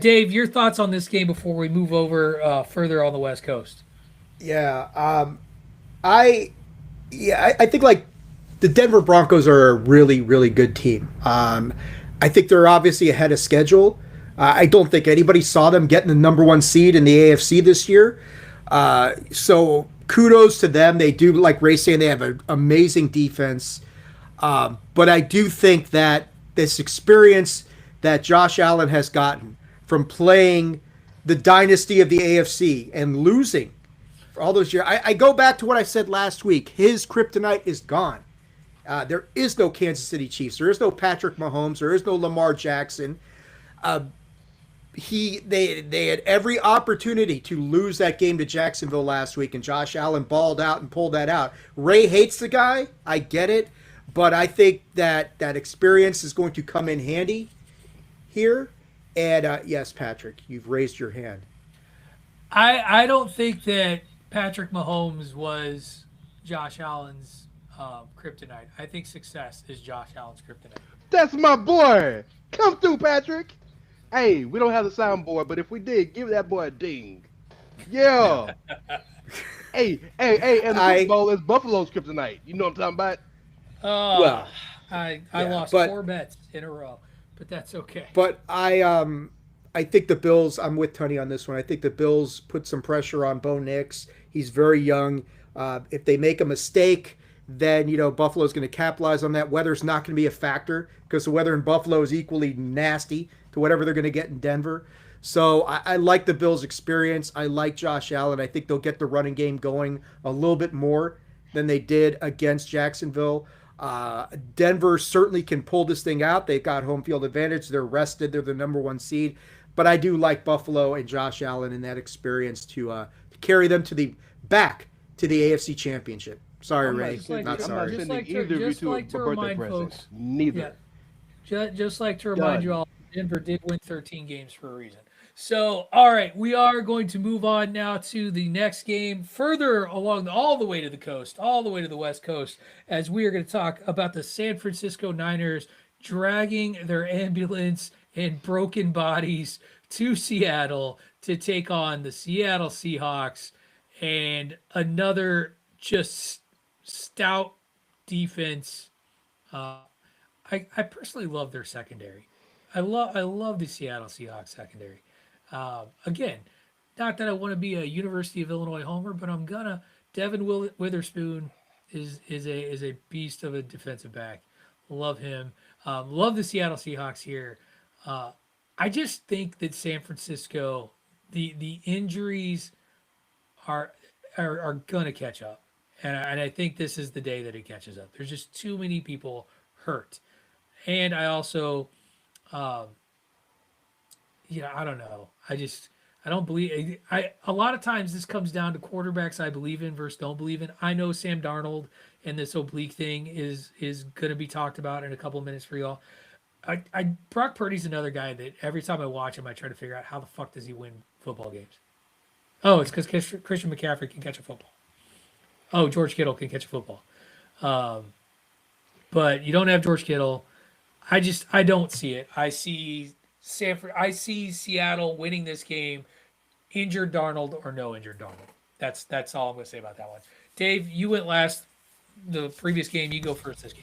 Dave, your thoughts on this game before we move over further on the West Coast? Yeah. I I think like the Denver Broncos are a really, really good team. I think they're obviously ahead of schedule. I don't think anybody saw them getting the number one seed in the AFC this year. So kudos to them. They do, like Ray saying, they have an amazing defense. But I do think that this experience that Josh Allen has gotten from playing the dynasty of the AFC and losing for all those years, I go back to what I said last week. His kryptonite is gone. There is no Kansas City Chiefs. There is no Patrick Mahomes. There is no Lamar Jackson. They had every opportunity to lose that game to Jacksonville last week, and Josh Allen balled out and pulled that out. Ray hates the guy. I get it. But I think that experience is going to come in handy here. And yes, Patrick, you've raised your hand. I don't think that Patrick Mahomes was Josh Allen's kryptonite. I think success is Josh Allen's kryptonite. That's my boy. Come through, Patrick. Hey, we don't have the soundboard, but if we did, give that boy a ding. Yeah. hey, and the Super Bowl is Buffalo's kryptonite. You know what I'm talking about? Oh, Well, I lost 4 bets in a row, but that's okay. But I think the Bills, I'm with Tony on this one. I think the Bills put some pressure on Bo Nix. He's very young. If they make a mistake, then, Buffalo's going to capitalize on that. Weather's not going to be a factor because the weather in Buffalo is equally nasty to whatever they're going to get in Denver. So I like the Bills' experience. I like Josh Allen. I think they'll get the running game going a little bit more than they did against Jacksonville. Denver certainly can pull this thing out. They've got home field advantage. They're rested. They're the number one seed. But I do like Buffalo and Josh Allen in that experience to carry them back to the AFC Championship. Sorry, Ray. Not sorry. I'm not sending either of you to a birthday present. Neither. Just like to remind you all, Denver did win 13 games for a reason. So, all right, we are going to move on now to the next game, further along all the way to the coast, all the way to the West Coast, as we are going to talk about the San Francisco Niners dragging their ambulance and broken bodies to Seattle to take on the Seattle Seahawks and another just stout defense. I personally love their secondary. I love the Seattle Seahawks secondary. Again, not that I want to be a University of Illinois homer, but I'm gonna. Devin Witherspoon is a beast of a defensive back. Love him. Love the Seattle Seahawks here. I just think that San Francisco, the injuries are gonna catch up, and I think this is the day that it catches up. There's just too many people hurt, and I also. I don't know. I don't believe. A lot of times this comes down to quarterbacks I believe in versus don't believe in. I know Sam Darnold and this oblique thing is going to be talked about in a couple of minutes for y'all. Brock Purdy's another guy that every time I watch him, I try to figure out how the fuck does he win football games. Oh, it's because Christian McCaffrey can catch a football. Oh, George Kittle can catch a football. But you don't have George Kittle. I don't see it. I see Seattle winning this game, injured Darnold or no injured Darnold. That's all I'm going to say about that one. Dave, you went last the previous game. You go first this game.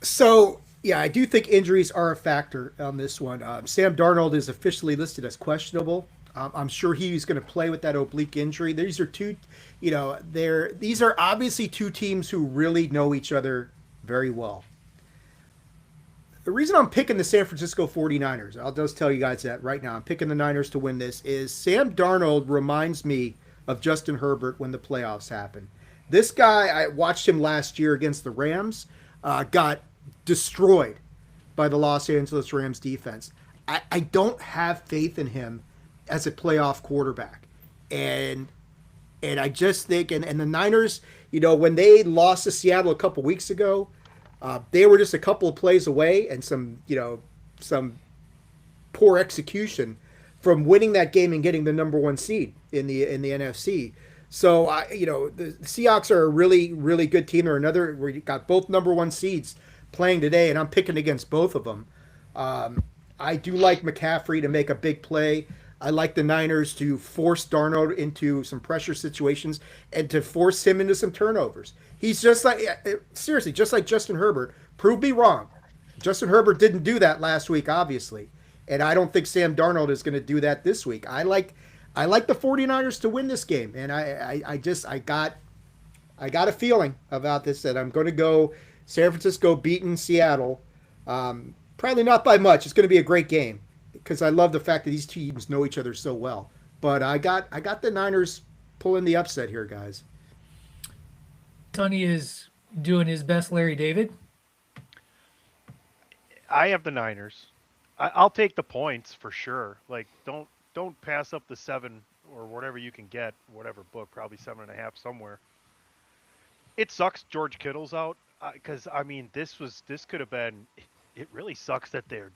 So, yeah, I do think injuries are a factor on this one. Sam Darnold is officially listed as questionable. I'm sure he's going to play with that oblique injury. These are these are obviously two teams who really know each other very well. The reason I'm picking the San Francisco 49ers, I'll just tell you guys that right now, I'm picking the Niners to win this, is Sam Darnold reminds me of Justin Herbert when the playoffs happened. This guy, I watched him last year against the Rams, got destroyed by the Los Angeles Rams defense. I don't have faith in him as a playoff quarterback. And And I just think, and the Niners, when they lost to Seattle a couple weeks ago, they were just a couple of plays away and some poor execution from winning that game and getting the number one seed in the NFC. So the Seahawks are a really really good team. They're another where you got both number one seeds playing today, and I'm picking against both of them. I do like McCaffrey to make a big play. I like the Niners to force Darnold into some pressure situations and to force him into some turnovers. He's just like, seriously, just like Justin Herbert. Prove me wrong. Justin Herbert didn't do that last week, obviously. And I don't think Sam Darnold is going to do that this week. I like the 49ers to win this game. And I got a feeling about this that I'm going to go San Francisco beating Seattle. Probably not by much. It's going to be a great game because I love the fact that these teams know each other so well. But I got the Niners pulling the upset here, guys. Tony is doing his best Larry David. I have the Niners. I'll take the points for sure. Like, don't pass up the 7 or whatever you can get, whatever book, probably 7.5 somewhere. It sucks George Kittle's out because I mean this could have been. It really sucks that they're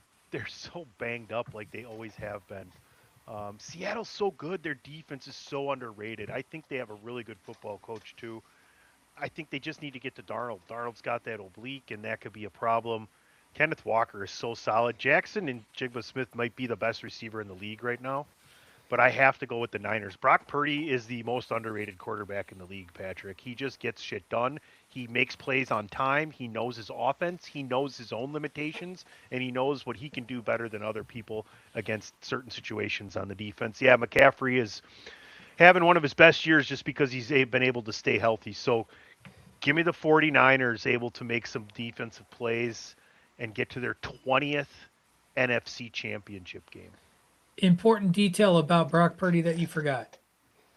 so banged up like they always have been. Seattle's so good. Their defense is so underrated. I think they have a really good football coach too. I think they just need to get to Darnold. Darnold's got that oblique, and that could be a problem. Kenneth Walker is so solid. Jackson and Jigba Smith might be the best receiver in the league right now, but I have to go with the Niners. Brock Purdy is the most underrated quarterback in the league, Patrick. He just gets shit done. He makes plays on time. He knows his offense. He knows his own limitations, and he knows what he can do better than other people against certain situations on the defense. Yeah, McCaffrey is having one of his best years just because he's been able to stay healthy. So give me the 49ers able to make some defensive plays and get to their 20th NFC Championship game. Important detail about Brock Purdy that you forgot.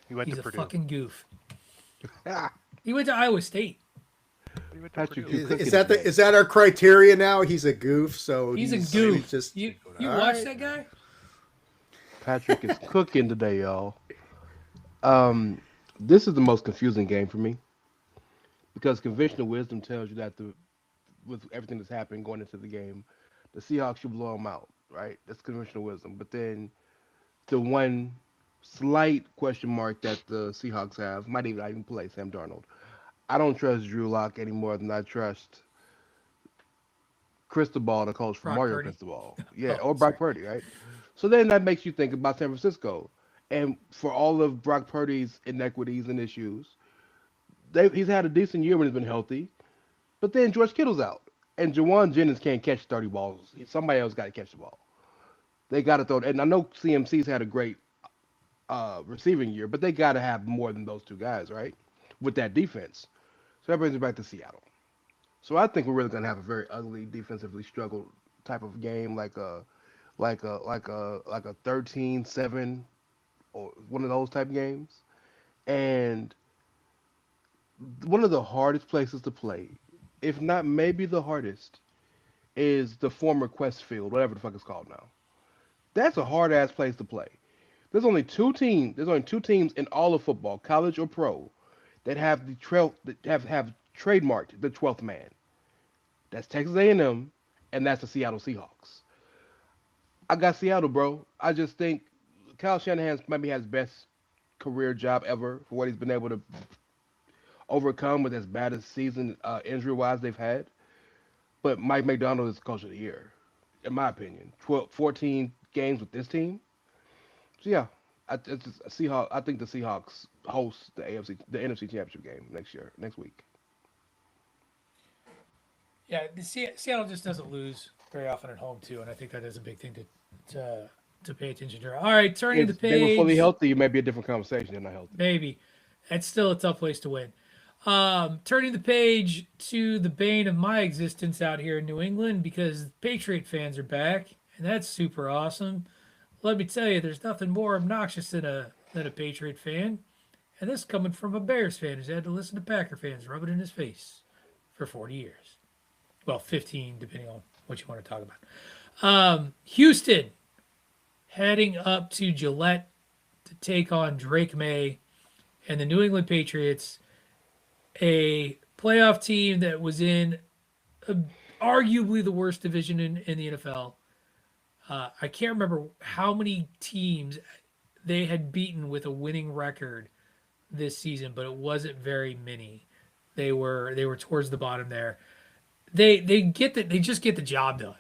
He went He's to a Purdue. fucking goof. He went to Iowa State. He went to Patrick, Purdue. Is that our criteria now? He's a goof, so He's a goof. he's just You All watch right. that guy? Patrick is cooking today, y'all. This is the most confusing game for me because conventional wisdom tells you that with everything that's happening going into the game, the Seahawks should blow them out, right? That's conventional wisdom. But then the one slight question mark that the Seahawks have might even not even play Sam Darnold. I don't trust Drew Lock any more than I trust Cristobal, the coach for Brock Mario Purdy. Cristobal. Yeah, Oh, or Brock sorry. Purdy, right? So then that makes you think about San Francisco. And for all of Brock Purdy's inequities and issues, he's had a decent year when he's been healthy. But then George Kittle's out. And Jawan Jennings can't catch 30 balls. Somebody else got to catch the ball. They got to throw it. And I know CMC's had a great receiving year, but they got to have more than those two guys, right? With that defense. So that brings me back to Seattle. So I think we're really going to have a very ugly, defensively struggled type of game, like a 13-7 or one of those type games. And one of the hardest places to play, if not maybe the hardest, is the former Quest Field, whatever the fuck it's called now. That's a hard ass place to play. There's only two teams in all of football, college or pro, that have have trademarked the 12th man. That's Texas A&M, and that's the Seattle Seahawks. I got Seattle, bro. I just think Kyle Shanahan maybe has best career job ever for what he's been able to overcome with as bad a season injury-wise they've had. But Mike McDonald is coach of the year, in my opinion. 14 games with this team. So yeah, I think the Seahawks host the NFC Championship game next week. Yeah, Seattle just doesn't lose very often at home too, and I think that is a big thing to pay attention to. All right, turning the If they were fully page. healthy, it might be a different conversation. They're not healthy. Maybe. That's still a tough place to win. Turning the page to the bane of my existence out here in New England because Patriot fans are back, and that's super awesome. Let me tell you, there's nothing more obnoxious than a Patriot fan, and this coming from a Bears fan who's had to listen to Packer fans rub it in his face for 40 years. Well, 15, depending on what you want to talk about. Houston heading up to Gillette to take on Drake May and the New England Patriots, a playoff team that was in a, arguably the worst division in the NFL. I can't remember how many teams they had beaten with a winning record this season, but it wasn't very many. They were towards the bottom there. They just get the job done.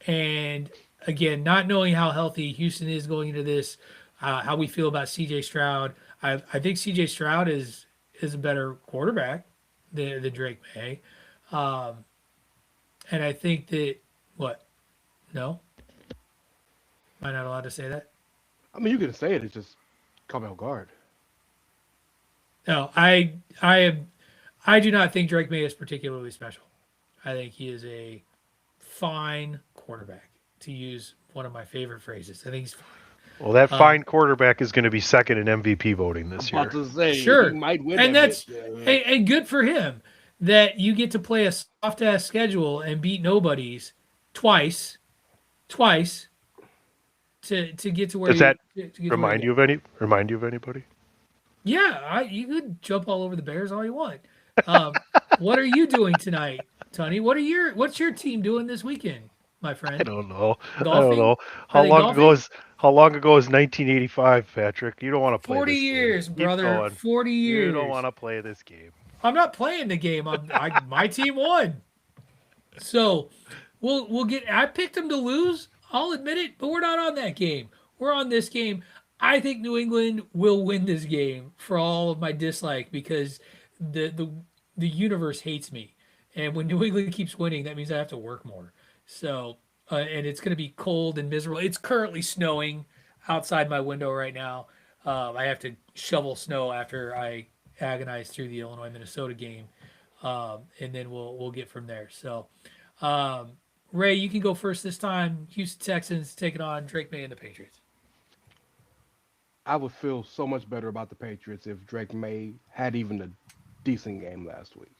And again, not knowing how healthy Houston is going into this, how we feel about C.J. Stroud. I think C.J. Stroud is a better quarterback than Drake May, um, and I think that what no, am I not allowed to say that? I mean, you can say it. It's just caught me off guard. No, I do not think Drake May is particularly special. I think he is a fine quarterback, to use one of my favorite phrases. I think he's fine. Well, that Um, fine quarterback is going to be second in MVP voting I'm this about year. to say he sure, might win and that that's bitch. and good for him that you get to play a soft ass schedule and beat nobodies twice, twice to get to where Does that to get to where you remind get. you of any? Remind you of anybody? Yeah, you could jump all over the Bears all you want. What are you doing tonight, Tony? What's your team doing this weekend, my I friend? don't know. I don't Golfing? know. Are they golfing? How long ago is 1985, Patrick? You don't want to play 40 this game. years, Keep brother. going. 40 You don't years. want to play this game. I'm not playing the game. My team won. So we'll get. I picked them to lose. I'll admit it, but we're not on that game. We're on this game. I think New England will win this game for all of my dislike because the universe hates me, and when New England keeps winning, that means I have to work more. So and it's going to be cold and miserable. It's currently snowing outside my window right now. I have to shovel snow after I agonize through the Illinois Minnesota game, and then we'll get from there. So. Um, Ray, you can go first this time. Houston Texans taking on Drake May and the Patriots. I would feel so much better about the Patriots if Drake May had even a decent game last week.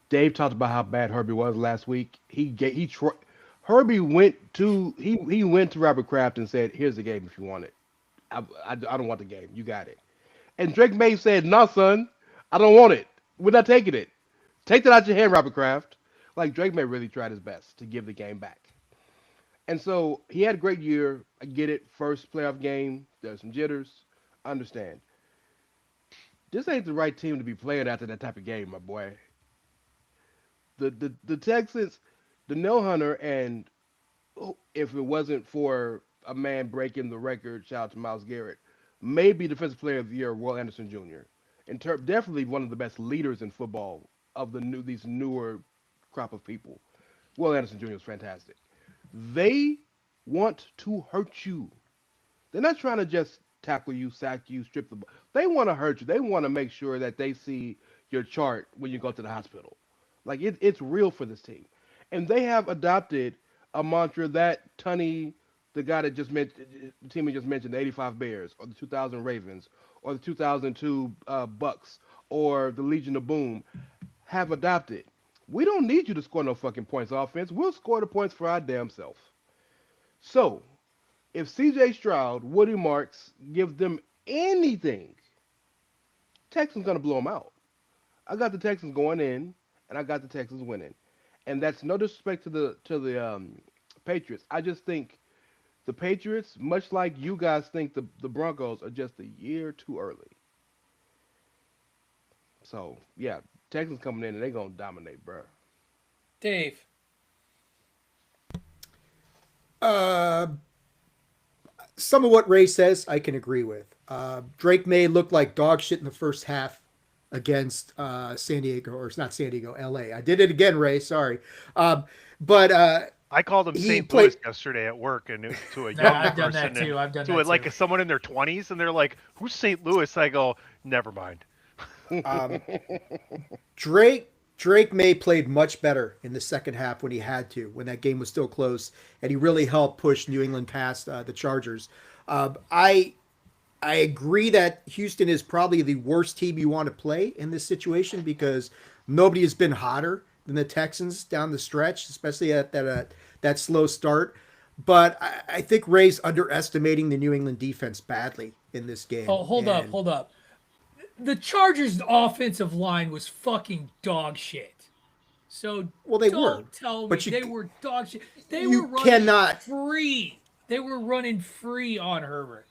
Dave talked about how bad Herbie was last week. Herbie he went to Robert Kraft and said, "Here's the game if you want it. I don't want the game. You got it." And Drake May said, "No, son, I don't want it. We're not taking it. Take that out your hand, Robert Kraft." Like Drake May really tried his best to give the game back. And so he had a great year. I get it. First playoff game. There's some jitters. I understand. This ain't the right team to be playing after that type of game, my boy. The Texans, the no hunter, and if it wasn't for a man breaking the record, shout out to Miles Garrett, maybe defensive player of the year, Will Anderson Jr. Definitely one of the best leaders in football of these newer crop of people. Will Anderson Jr. is fantastic. They want to hurt you. They're not trying to just tackle you, sack you, strip the ball. They want to hurt you. They want to make sure that they see your chart when you go to the hospital. Like it's real for this team, and they have adopted a mantra that Tunney, the guy that just mentioned, the team we just mentioned, the '85 Bears, or the 2000 Ravens, or the 2002 Bucks, or the Legion of Boom, have adopted. We don't need you to score no fucking points offense. We'll score the points for our damn self. So, if CJ Stroud, Woody Marks give them anything, Texans gonna blow them out. I got the Texans going in, and I got the Texans winning. And that's no disrespect to the Patriots. I just think the Patriots, much like you guys think the Broncos, are just a year too early. So yeah, Texans coming in and they gonna dominate, bro. Dave. Uh, some of what Ray says, I can agree with. Drake May looked like dog shit in the first half against San Diego, or it's not San Diego, L.A. I did it again, Ray. Sorry, but I called him he St. played. Louis yesterday at work, and to a No, younger I've done that person, and too. I've done to that like too. someone in their 20s, and they're like, "Who's St. Louis?" I go, "Never mind." Um, Drake May played much better in the second half when he had to, when that game was still close, and he really helped push New England past the Chargers. I agree that Houston is probably the worst team you want to play in this situation because nobody has been hotter than the Texans down the stretch, especially at that slow start. But I think Ray's underestimating the New England defense badly in this game. Oh, hold up, And hold up. the Chargers' offensive line was fucking dog shit. So Well, they were, don't tell me but they were dog shit. They were you running cannot. free. They were running free on Herbert.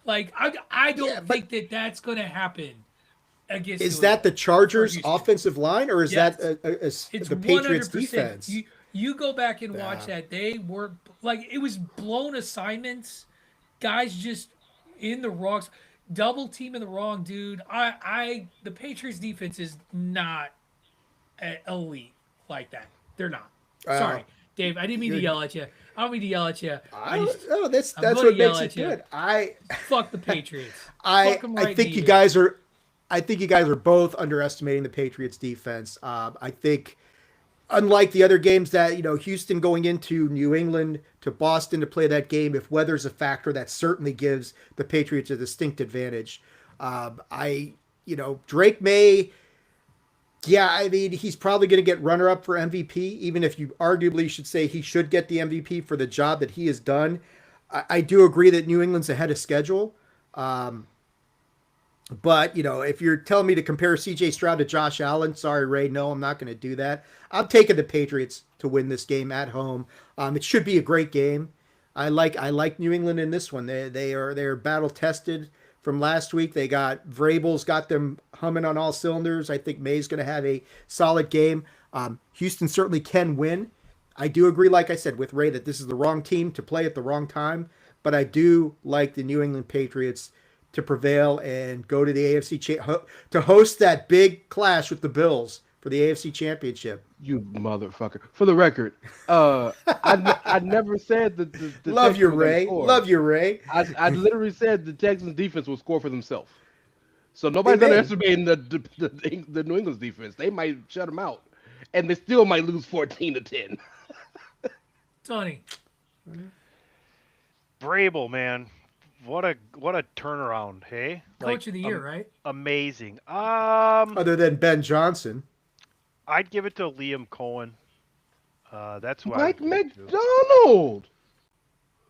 Like I Yeah, don't but think that that's going to happen against is New that England the or Chargers' Houston. offensive line, or is that Yes, it's the Patriots' 100%. defense? You go back and watch Nah. that. They were like it was blown assignments. Guys just in the wrong, double team in the wrong dude. The Patriots defense is not elite like that. They're not. Uh, Sorry, Dave. I didn't mean to you're, yell at you. I don't mean to yell at you. I don't know. I'm That's going to what yell makes it at you. good. I Fuck the Patriots. I Fuck them I right think in you the ears. guys are. I think you guys are both underestimating the Patriots' defense. I think, unlike the other games that Houston going into New England to Boston to play that game, if weather's a factor, that certainly gives the Patriots a distinct advantage. Drake May. Yeah, I mean, he's probably going to get runner-up for MVP, even if you arguably should say he should get the MVP for the job that he has done. I do agree that New England's ahead of schedule. But, if you're telling me to compare CJ Stroud to Josh Allen, sorry, Ray, no, I'm not going to do that. I'm taking the Patriots to win this game at home. It should be a great game. I like New England in this one. They are battle tested from last week. They got Vrabel's got them humming on all cylinders. I think May's going to have a solid game. Houston certainly can win. I do agree, like I said, with Ray that this is the wrong team to play at the wrong time. But I do like the New England Patriots to prevail and go to the to host that big clash with the Bills for the AFC Championship. You motherfucker. For the record, I never said that the Love Texans you, were gonna Ray. score. Love you, Ray. I literally said the Texans defense will score for themselves. So They nobody's may. underestimating the New England's defense. They might shut them out, and they still might lose 14-10. Tony. Vrabel, man, what a turnaround, hey? Coach of the year, right? Amazing. Other than Ben Johnson. I'd give it to Liam Cohen. That's who Mike I'd give it to. McDonald.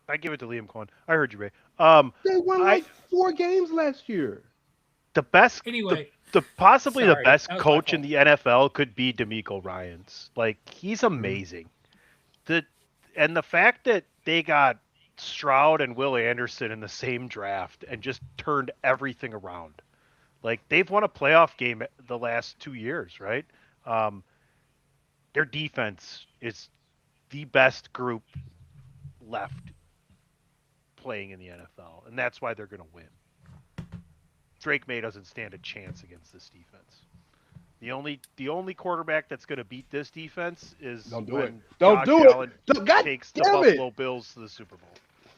I'd give it to Liam Cohen. I heard you, Ray. They won like 4 games last year. The best, Anyway, possibly the sorry, best that was my coach in fault. the NFL could be DeMeco Ryans. Like, he's amazing. And the fact that they got Stroud and Will Anderson in the same draft and just turned everything around. Like, they've won a playoff game the last 2 years, right? Their defense is the best group left playing in the NFL, and that's why they're going to win. Drake May doesn't stand a chance against this defense. The only quarterback that's going to beat this defense is Don't do when it. Don't Josh do it. Allen God takes the damn it. Buffalo Bills to the Super Bowl.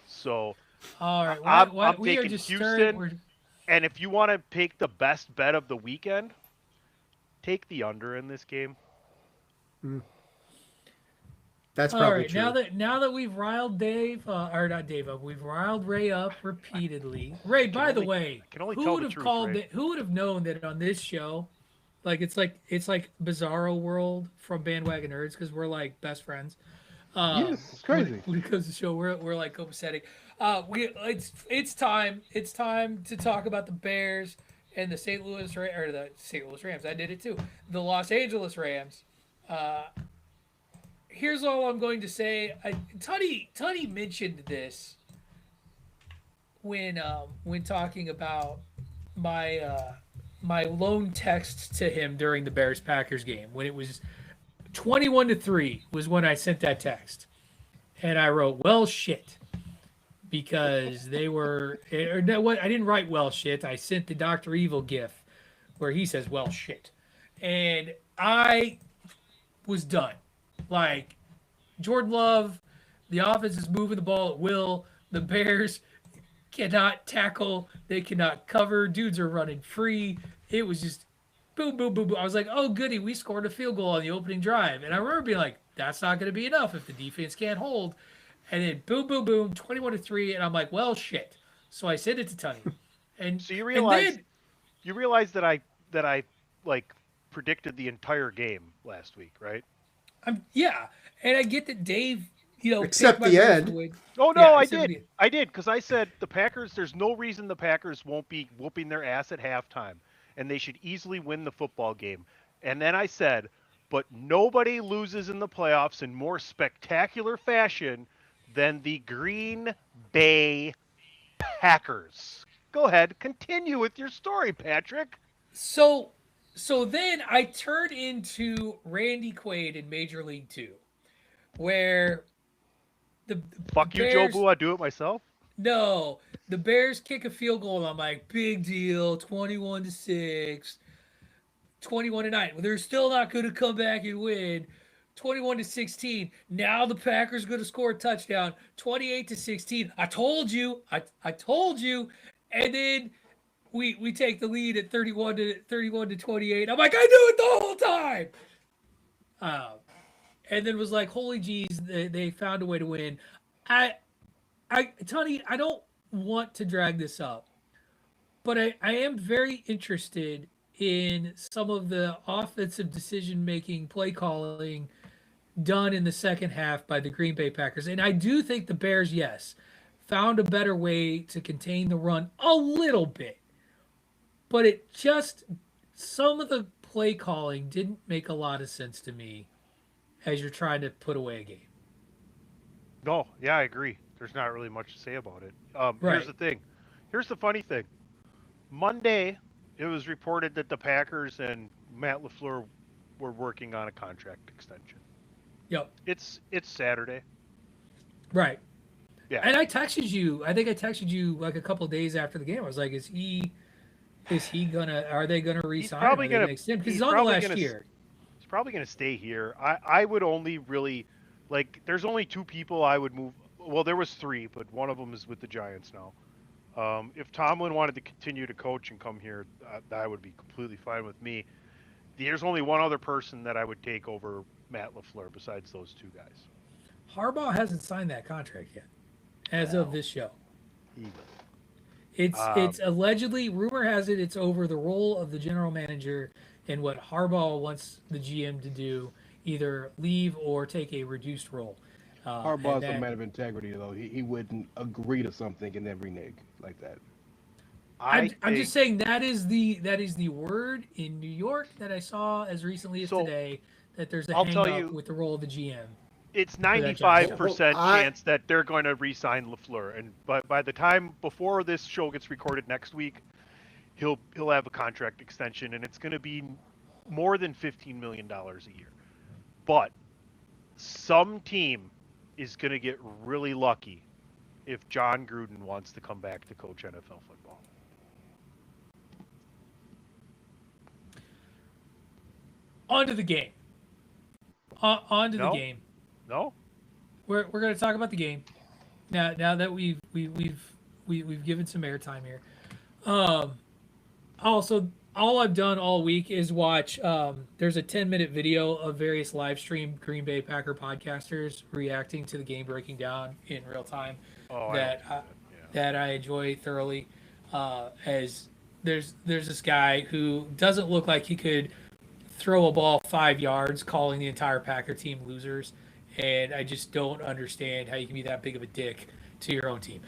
So All right. I'm We are taking just Houston. stirring. And if you want to take the best bet of the weekend, take the under in this game. That's All probably right. true. Now that we've riled Dave, or not Dave up, we've riled Ray up repeatedly. Ray, by the way, can only who tell would the have truth, called Ray. it? Who would have known that on this show, it's like Bizarro World from Bandwagon Nerds because we're like best friends. Yes, it's crazy. When it comes to the show, we're like copacetic. It's time to talk about the Bears and the St. Louis or the St. Louis Rams. I did it too. The Los Angeles Rams. Here's all I'm going to say. Tunney mentioned this when talking about my lone text to him during the Bears Packers game when it was 21-3 was when I sent that text, and I wrote well shit because they were or no, what I didn't write well shit. I sent the Dr. Evil gif where he says well shit, and I was done. Like Jordan Love, the offense is moving the ball at will. The Bears cannot tackle. They cannot cover. Dudes are running free. It was just boom, boom, boom, boom. I was like, oh, goody, we scored a field goal on the opening drive. And I remember being like, that's not going to be enough if the defense can't hold. And then boom, boom, boom, 21-3. And I'm like, well, shit. So I sent it to Tunney. And So you and realize that I like predicted the entire game last week, right? yeah. And I get that Dave, Except picked my the Bears end. to win. Oh no, Yeah, I except did because I said the Packers. There's no reason the Packers won't be whooping their ass at halftime, and they should easily win the football game. And then I said, but nobody loses in the playoffs in more spectacular fashion than the Green Bay Packers. Go ahead, continue with your story, Patrick. So so then I turned into Randy Quaid in Major League Two, where the Fuck you, Joe Bears Boo. I do it myself. no, the Bears kick a field goal and I'm like, big deal, 21-6, 21-9. Well, they're still not going to come back and win. 21-16. Now the Packers going to score a touchdown. 28-16. I told you. I told you. And then we take the lead at 31-28. I'm like, I knew it the whole time. Uh, and then was like, holy geez, they found a way to win. I Tony, I don't want to drag this up, but I am very interested in some of the offensive decision making, play calling done in the second half by the Green Bay Packers. And I do think the Bears, yes, found a better way to contain the run a little bit. But it just, some of the play calling didn't make a lot of sense to me as you're trying to put away a game. No, yeah, I agree. There's not really much to say about it. Right. Here's the thing. Here's the funny thing. Monday, it was reported that the Packers and Matt LaFleur were working on a contract extension. Yep. It's Saturday. Right. Yeah. And I texted you. I think I texted you like a couple of days after the game. I was like, are they gonna re-sign him? probably Are they gonna- extend him? Because he's he's on the probably last gonna year. He's probably going to stay here. I would only really, like, there's only two people I would move. Well, there was three, but one of them is with the Giants now. If Tomlin wanted to continue to coach and come here, that would be completely fine with me. There's only one other person that I would take over Matt LaFleur besides those two guys. Harbaugh hasn't signed that contract yet, as of this show. Even. It's allegedly, rumor has it, it's over the role of the general manager and what Harbaugh wants the GM to do, either leave or take a reduced role. Harbaugh's a man of integrity, though. He wouldn't agree to something and then renege like that. I'm just saying that is the word in New York that I saw as recently as today, that there's a I'll hang tell up you- with the role of the GM. It's that 95% Well, chance that they're going to re-sign LaFleur, and by the time before this show gets recorded next week, he'll have a contract extension, and it's going to be more than $15 million a year. But some team is going to get really lucky if John Gruden wants to come back to coach NFL football. On to the game. On to the No? game. No? We're going to talk about the game now that we've given some airtime here. Also, all I've done all week is watch. There's a 10-minute video of various live stream Green Bay Packer podcasters reacting to the game, breaking down in real time. Oh, That I enjoy thoroughly. As there's this guy who doesn't look like he could throw a ball 5 yards, calling the entire Packer team losers, and I just don't understand how you can be that big of a dick to your own team,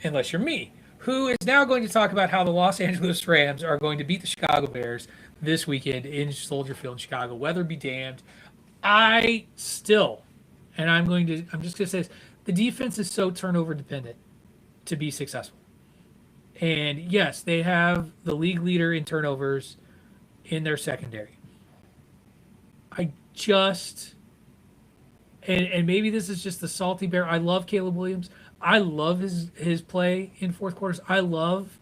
unless you're me, who is now going to talk about how the Los Angeles Rams are going to beat the Chicago Bears this weekend in Soldier Field in Chicago. Weather be damned. I'm just going to say this, the defense is so turnover dependent to be successful. And yes, they have the league leader in turnovers in their secondary. And maybe this is just the salty bear. I love Caleb Williams. I love his play in fourth quarters. I love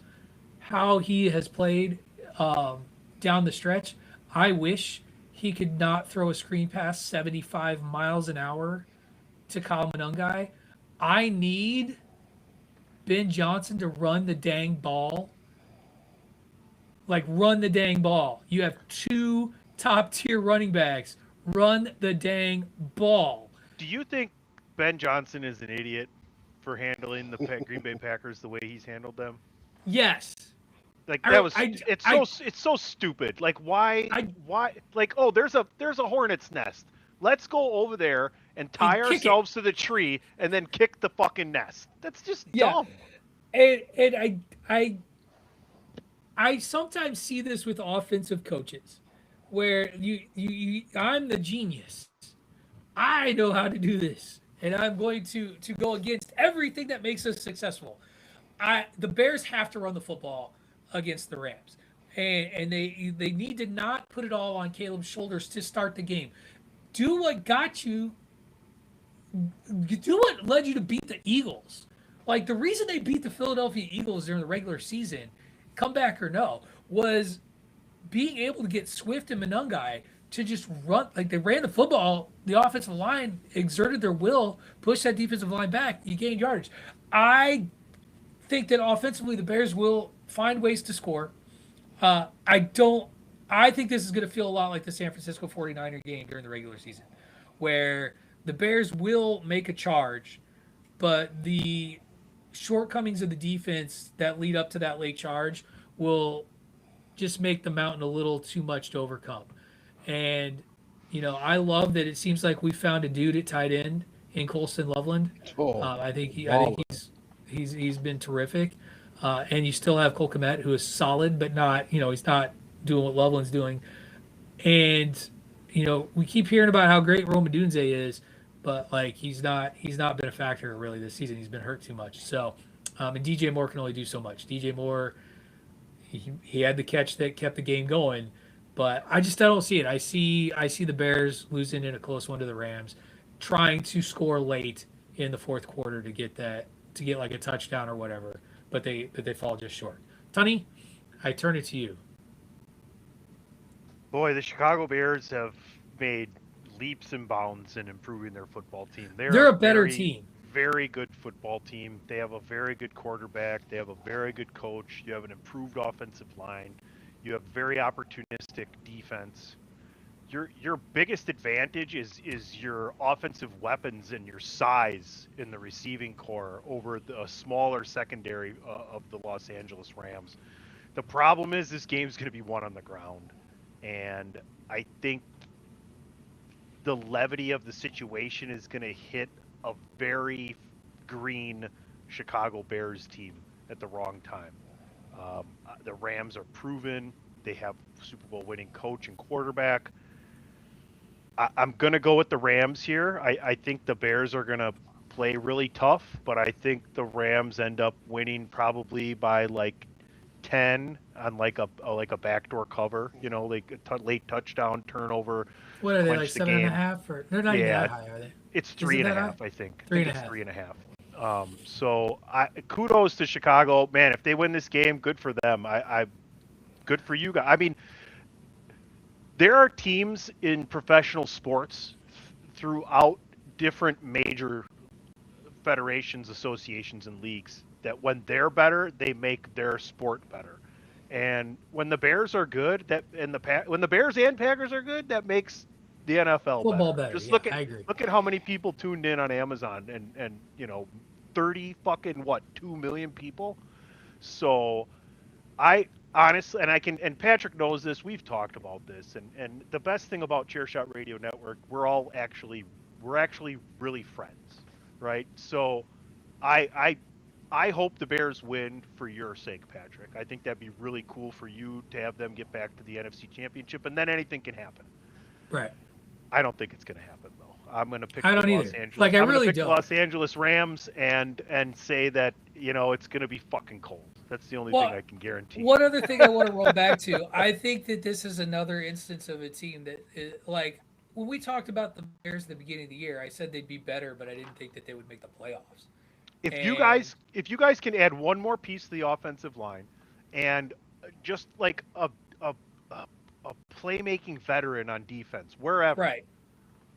how he has played down the stretch. I wish he could not throw a screen pass 75 miles an hour to Kyle Monungai. I need Ben Johnson to run the dang ball. Like, run the dang ball. You have two top-tier running backs. Run the dang ball. Do you think Ben Johnson is an idiot for handling the Green Bay Packers the way he's handled them? Yes. Like it's so stupid. Like why like, oh, there's a hornet's nest. Let's go over there and tie ourselves to the tree and then kick the fucking nest. That's just dumb. And I sometimes see this with offensive coaches, where I'm the genius. I know how to do this, and I'm going to go against everything that makes us successful. The Bears have to run the football against the Rams, and they need to not put it all on Caleb's shoulders to start the game. Do what got you. Do what led you to beat the Eagles. Like the reason they beat the Philadelphia Eagles during the regular season, comeback or no, was being able to get Swift and Monungai to just run. Like they ran the football, the offensive line exerted their will, pushed that defensive line back. You gained yardage. I think that offensively the Bears will find ways to score. I don't. I think this is going to feel a lot like the San Francisco 49er game during the regular season, where the Bears will make a charge, but the shortcomings of the defense that lead up to that late charge will just make the mountain a little too much to overcome. And I love that it seems like we found a dude at tight end in Colston Loveland. Oh, I think he's been terrific. And you still have Cole Kmet, who is solid, but not he's not doing what Loveland's doing. And we keep hearing about how great Rome Odunze is, but like he's not been a factor really this season. He's been hurt too much. So, and DJ Moore can only do so much. DJ Moore, he had the catch that kept the game going, but I don't see it. I see the Bears losing in a close one to the Rams, trying to score late in the fourth quarter to get like a touchdown or whatever, but they fall just short. Tunny, I turn it to you. Boy, the Chicago Bears have made leaps and bounds in improving their football team. They're a better team. Very good football team. They have a very good quarterback. They have a very good coach. You have an improved offensive line. You have very opportunistic defense. Your biggest advantage is your offensive weapons and your size in the receiving core over a smaller secondary of the Los Angeles Rams. The problem is this game's going to be won on the ground. And I think the levity of the situation is going to hit a very green Chicago Bears team at the wrong time. The Rams are proven. They have Super Bowl winning coach and quarterback. I'm going to go with the Rams here. I think the Bears are going to play really tough, but I think the Rams end up winning probably by like 10 on like a backdoor cover, like a late touchdown turnover. What are they, like 7.5? Or they're not even that high, are they? It's 3.5, I think. 3.5. 3.5. So kudos to Chicago, man. If they win this game, good for them. I good for you guys. I mean, there are teams in professional sports throughout different major federations, associations, and leagues that when they're better, they make their sport better. And when the Bears are good, when the Bears and Packers are good, that makes the NFL football better. Just I agree. Look at how many people tuned in on Amazon and 30 fucking 2 million people. So I honestly, and Patrick knows this, we've talked about this, and the best thing about Chairshot Radio Network, we're actually really friends, right? So I hope the Bears win for your sake, Patrick. I think that'd be really cool for you to have them get back to the NFC Championship, and then anything can happen. Right. I don't think it's going to happen, though. I'm going to pick the Los Angeles Rams and say that, it's going to be fucking cold. That's the only thing I can guarantee. One other thing I want to roll back to, I think that this is another instance of a team that, like, when we talked about the Bears at the beginning of the year, I said they'd be better, but I didn't think that they would make the playoffs. If you guys can add one more piece to the offensive line, and just like a playmaking veteran on defense, wherever, right,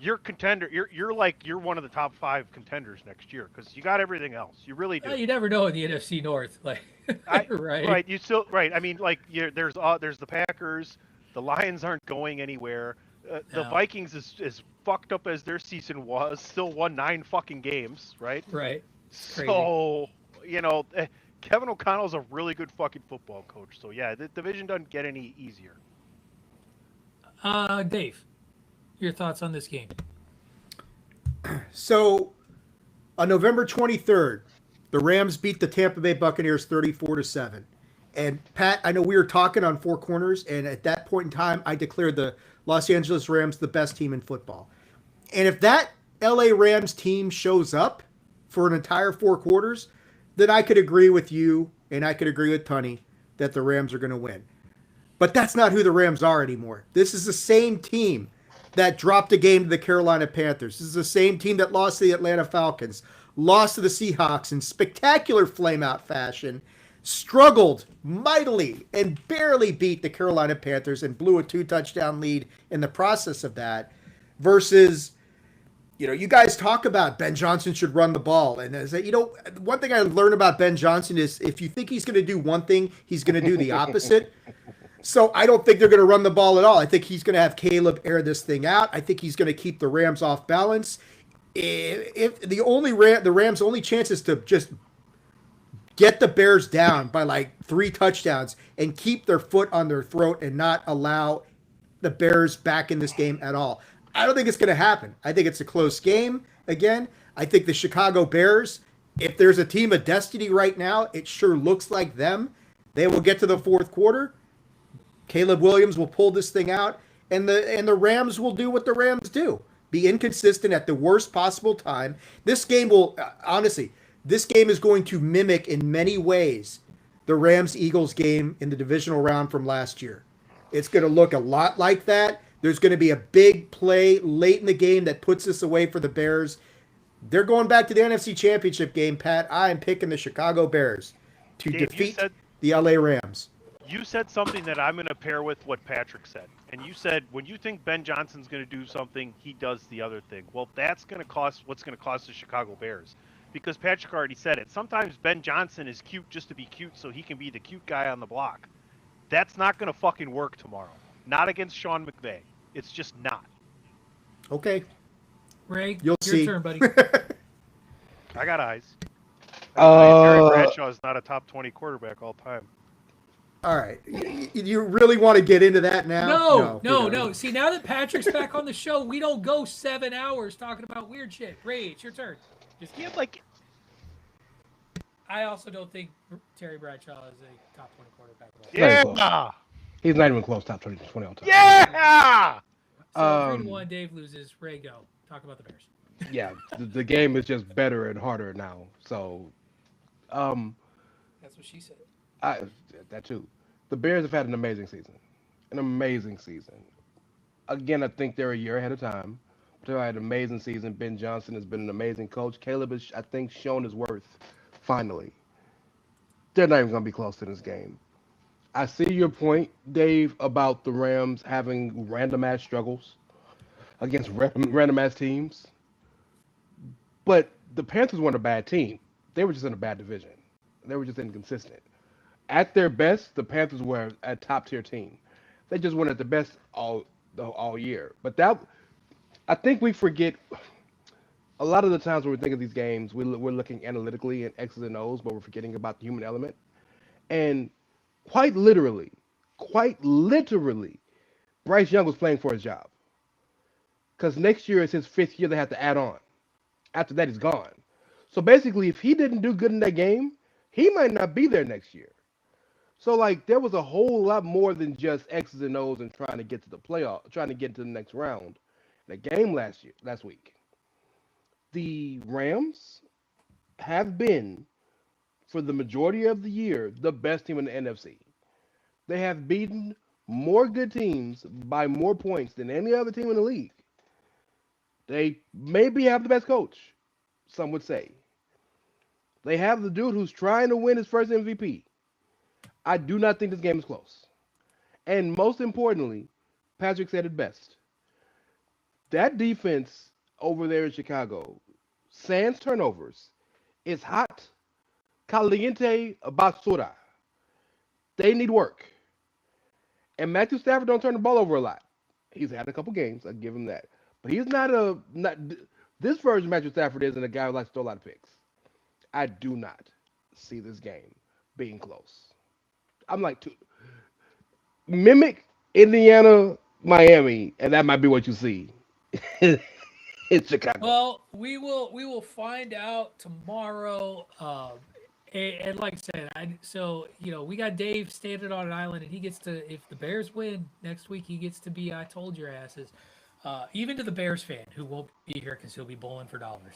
you're contender. You're one of the top 5 contenders next year because you got everything else. You really do. Well, you never know in the NFC North, like right. Right. You still right. I mean, like there's the Packers. The Lions aren't going anywhere. The Vikings is fucked up as their season was. Still won 9 fucking games. Right. Right. So, Kevin O'Connell's a really good fucking football coach. So, yeah, the division doesn't get any easier. Dave, your thoughts on this game? So, on November 23rd, the Rams beat the Tampa Bay Buccaneers 34-7. And Pat, I know we were talking on Four Corners, and at that point in time, I declared the Los Angeles Rams the best team in football. And if that LA Rams team shows up for an entire 4 quarters, then I could agree with you and I could agree with Tunney that the Rams are going to win. But that's not who the Rams are anymore. This is the same team that dropped a game to the Carolina Panthers. This is the same team that lost to the Atlanta Falcons, lost to the Seahawks in spectacular flameout fashion, struggled mightily and barely beat the Carolina Panthers and blew a 2-touchdown lead in the process of that versus, you guys talk about Ben Johnson should run the ball. And as one thing I learned about Ben Johnson is if you think he's going to do one thing, he's going to do the opposite. So I don't think they're going to run the ball at all. I think he's going to have Caleb air this thing out. I think he's going to keep the Rams off balance. If the Rams' only chance is to just get the Bears down by like 3 touchdowns and keep their foot on their throat and not allow the Bears back in this game at all. I don't think it's going to happen. I think it's a close game again. I think the Chicago Bears, if there's a team of destiny right now, it sure looks like them. They will get to the 4th quarter. Caleb Williams will pull this thing out, and the Rams will do what the Rams do. Be inconsistent at the worst possible time. This game will, honestly, this game is going to mimic in many ways the Rams-Eagles game in the divisional round from last year. It's going to look a lot like that. There's going to be a big play late in the game that puts this away for the Bears. They're going back to the NFC Championship game, Pat. I am picking the Chicago Bears to defeat the LA Rams. You said something that I'm going to pair with what Patrick said. And you said when you think Ben Johnson's going to do something, he does the other thing. Well, that's going to cost what's going to cost the Chicago Bears. Because Patrick already said it. Sometimes Ben Johnson is cute just to be cute so he can be the cute guy on the block. That's not going to fucking work tomorrow. Not against Sean McVay. It's just not. Okay. Ray, you'll see. Your turn, buddy. I got eyes. Terry Bradshaw is not a top 20 quarterback all time. All right. You really want to get into that now? No. See, now that Patrick's back on the show, we don't go 7 hours talking about weird shit. Ray, it's your turn. Just give I also don't think Terry Bradshaw is a top 20 quarterback at all. Yeah. He's not even close top 20 all time. Yeah. So 3-1, Dave loses. Ray, go. Talk about the Bears. Yeah, the game is just better and harder now. So, that's what she said. That too. The Bears have had an amazing season. Again, I think they're a year ahead of time. They had an amazing season. Ben Johnson has been an amazing coach. Caleb has, I think, shown his worth. Finally, they're not even going to be close to this game. I see your point, Dave, about the Rams having random ass struggles against random ass teams. But the Panthers weren't a bad team. They were just in a bad division. They were just inconsistent. At their best, the Panthers were a top-tier team. They just weren't at the best all year. But I think we forget a lot of the times when we think of these games, we're looking analytically at X's and O's, but we're forgetting about the human element. And quite literally, Bryce Young was playing for his job. Because next year is his 5th year they have to add on. After that, he's gone. So basically, if he didn't do good in that game, he might not be there next year. So, there was a whole lot more than just X's and O's and trying to get to the playoff, trying to get to the next round. The game last week. The Rams have been, for the majority of the year, the best team in the NFC. They have beaten more good teams by more points than any other team in the league. They maybe have the best coach, some would say. They have the dude who's trying to win his first MVP. I do not think this game is close. And most importantly, Patrick said it best. That defense over there in Chicago, sans turnovers, is hot, caliente basura. They need work. And Matthew Stafford don't turn the ball over a lot. He's had a couple games, I'll give him that. But he's not this version of Matthew Stafford isn't a guy who likes to throw a lot of picks. I do not see this game being close. I'm mimic Indiana, Miami, and that might be what you see in Chicago. Well, we will find out tomorrow. And like I said, we got Dave standing on an island, and he gets to, if the Bears win next week, he gets to be I told your asses. Even to the Bears fan who won't be here because he'll be bowling for dollars.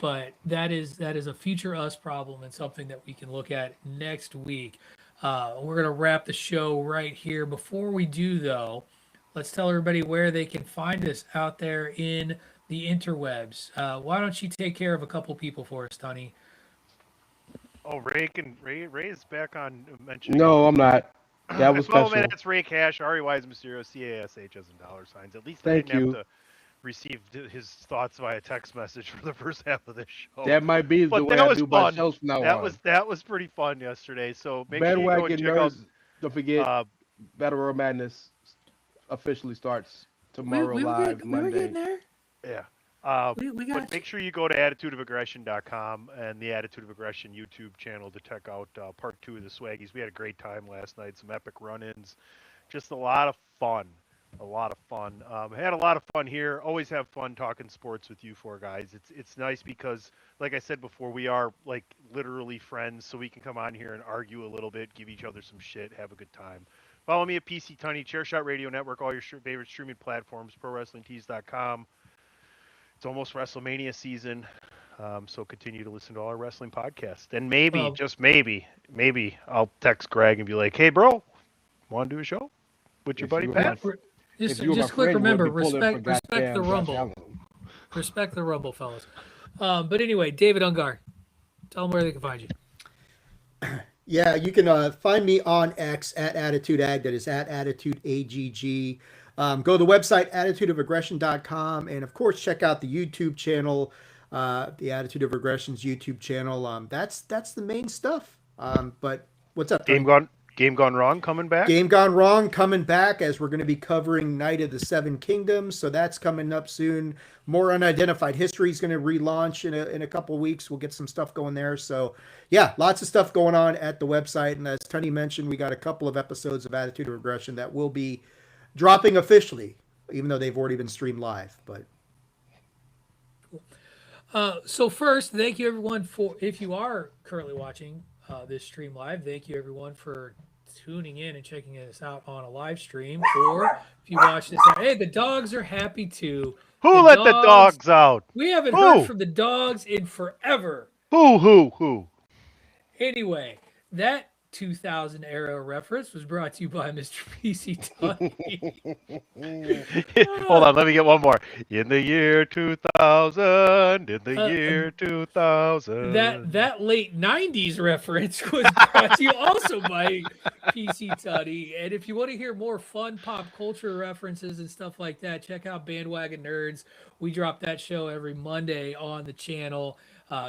But that is a future us problem and something that we can look at next week. We're gonna wrap the show right here. Before we do though, let's tell everybody where they can find us out there in the interwebs. Why don't you take care of a couple people for us, Tony? Oh, Ray is back on mentioning. No, I'm not. That was Follow me. special. That's Ray Cash, R-E-Y-S Mysterio, C-A-S-H as in dollar signs. At least I Thank didn't have you. to receive his thoughts via text message for the first half of this show. That might be the But way that I was do my fun. shows from now That on. was pretty fun yesterday. So make sure you go and Bandwagon check out. Nerds, don't forget, Uh, Battle Royal Madness officially starts We, tomorrow we were live getting, we were getting Monday. there. yeah. We But got make sure you go to attitudeofaggression.com and the Attitude of Aggression YouTube channel to check out part 2 of the Swaggies. We had a great time last night. Some epic run-ins. Just a lot of fun. A lot of fun. Had a lot of fun here. Always have fun talking sports with you four guys. It's nice because, like I said before, we are like literally friends, so we can come on here and argue a little bit, give each other some shit, have a good time. Follow me at PC Tunney, Chairshot Radio Network, all your favorite streaming platforms, ProWrestlingTees.com. It's almost WrestleMania season, so continue to listen to all our wrestling podcasts. And maybe, well, just maybe, I'll text Greg and be like, "Hey, bro, want to do a show with your If buddy you were my Pat?" if you were my just quick. friend, you wouldn't Remember, be pulling for respect the goddamn Josh rumble, Allen. respect the rumble, fellas. But anyway, David Ungar, tell them where they can find you. Yeah, you can find me on X at AttitudeAg. That is at AttitudeAGG. Go to the website, attitudeofaggression.com. And of course, check out the YouTube channel, the Attitude of Aggression's YouTube channel. That's the main stuff. But what's up, Tony? Game Gone Wrong coming back. Game Gone Wrong coming back as we're going to be covering Night of the Seven Kingdoms. So that's coming up soon. More Unidentified History is going to relaunch in a couple weeks. We'll get some stuff going there. So yeah, lots of stuff going on at the website. And as Tony mentioned, we got a couple of episodes of Attitude of Aggression that will be dropping officially, even though they've already been streamed live. But So first, thank you everyone for, if you are currently watching this stream live, thank you everyone for tuning in and checking us out on a live stream. Or if you watch this, hey, the dogs are happy too. Who let the dogs out? We haven't Who? heard from the dogs in forever. Who? Anyway, that 2000 era reference was brought to you by Mr. PC Tunney. Hold on, let me get one more. In the year 2000, in the Uh, year 2000. That late 90s reference was brought to you also by PC Tunney. And if you want to hear more fun pop culture references and stuff like that, check out Bandwagon Nerds. We drop that show every Monday on the channel.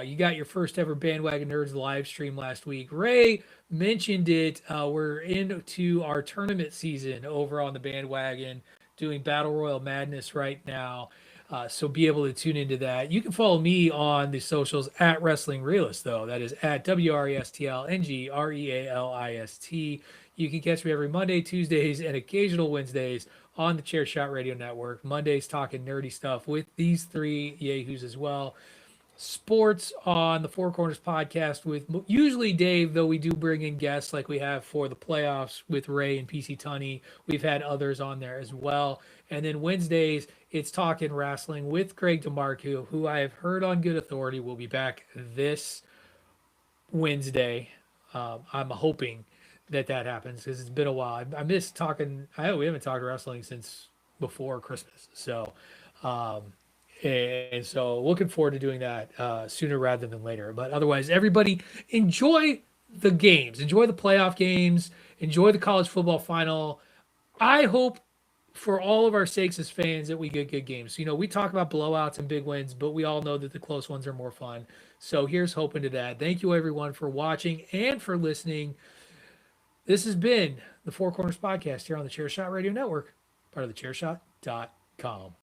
You got your first ever Bandwagon Nerds live stream last week. Ray mentioned it. We're into our tournament season over on the Bandwagon, doing Battle Royal Madness right now. So be able to tune into that. You can follow me on the socials at Wrestling Realist, though. That is at WRESTLNGREALIST. You can catch me every Monday, Tuesdays, and occasional Wednesdays on the Chairshot Radio Network. Mondays talking nerdy stuff with these three yahoos as well. Sports on the Four Corners podcast with usually Dave, though we do bring in guests like we have for the playoffs with Ray and PC Tunney. We've had others on there as well. And then Wednesdays, it's Talking Wrestling with Greg DeMarco, who I have heard on good authority will be back this Wednesday. I'm hoping that happens because it's been a while. I miss talking. We haven't talked wrestling since before Christmas. So, and so looking forward to doing that sooner rather than later. But otherwise, everybody enjoy the games, enjoy the playoff games, enjoy the college football final. I hope for all of our sakes as fans that we get good games. You know, we talk about blowouts and big wins, but we all know that the close ones are more fun. So here's hoping to that. Thank you everyone for watching and for listening. This has been the Four Corners Podcast here on the Chairshot Radio Network, part of the Chairshot.com.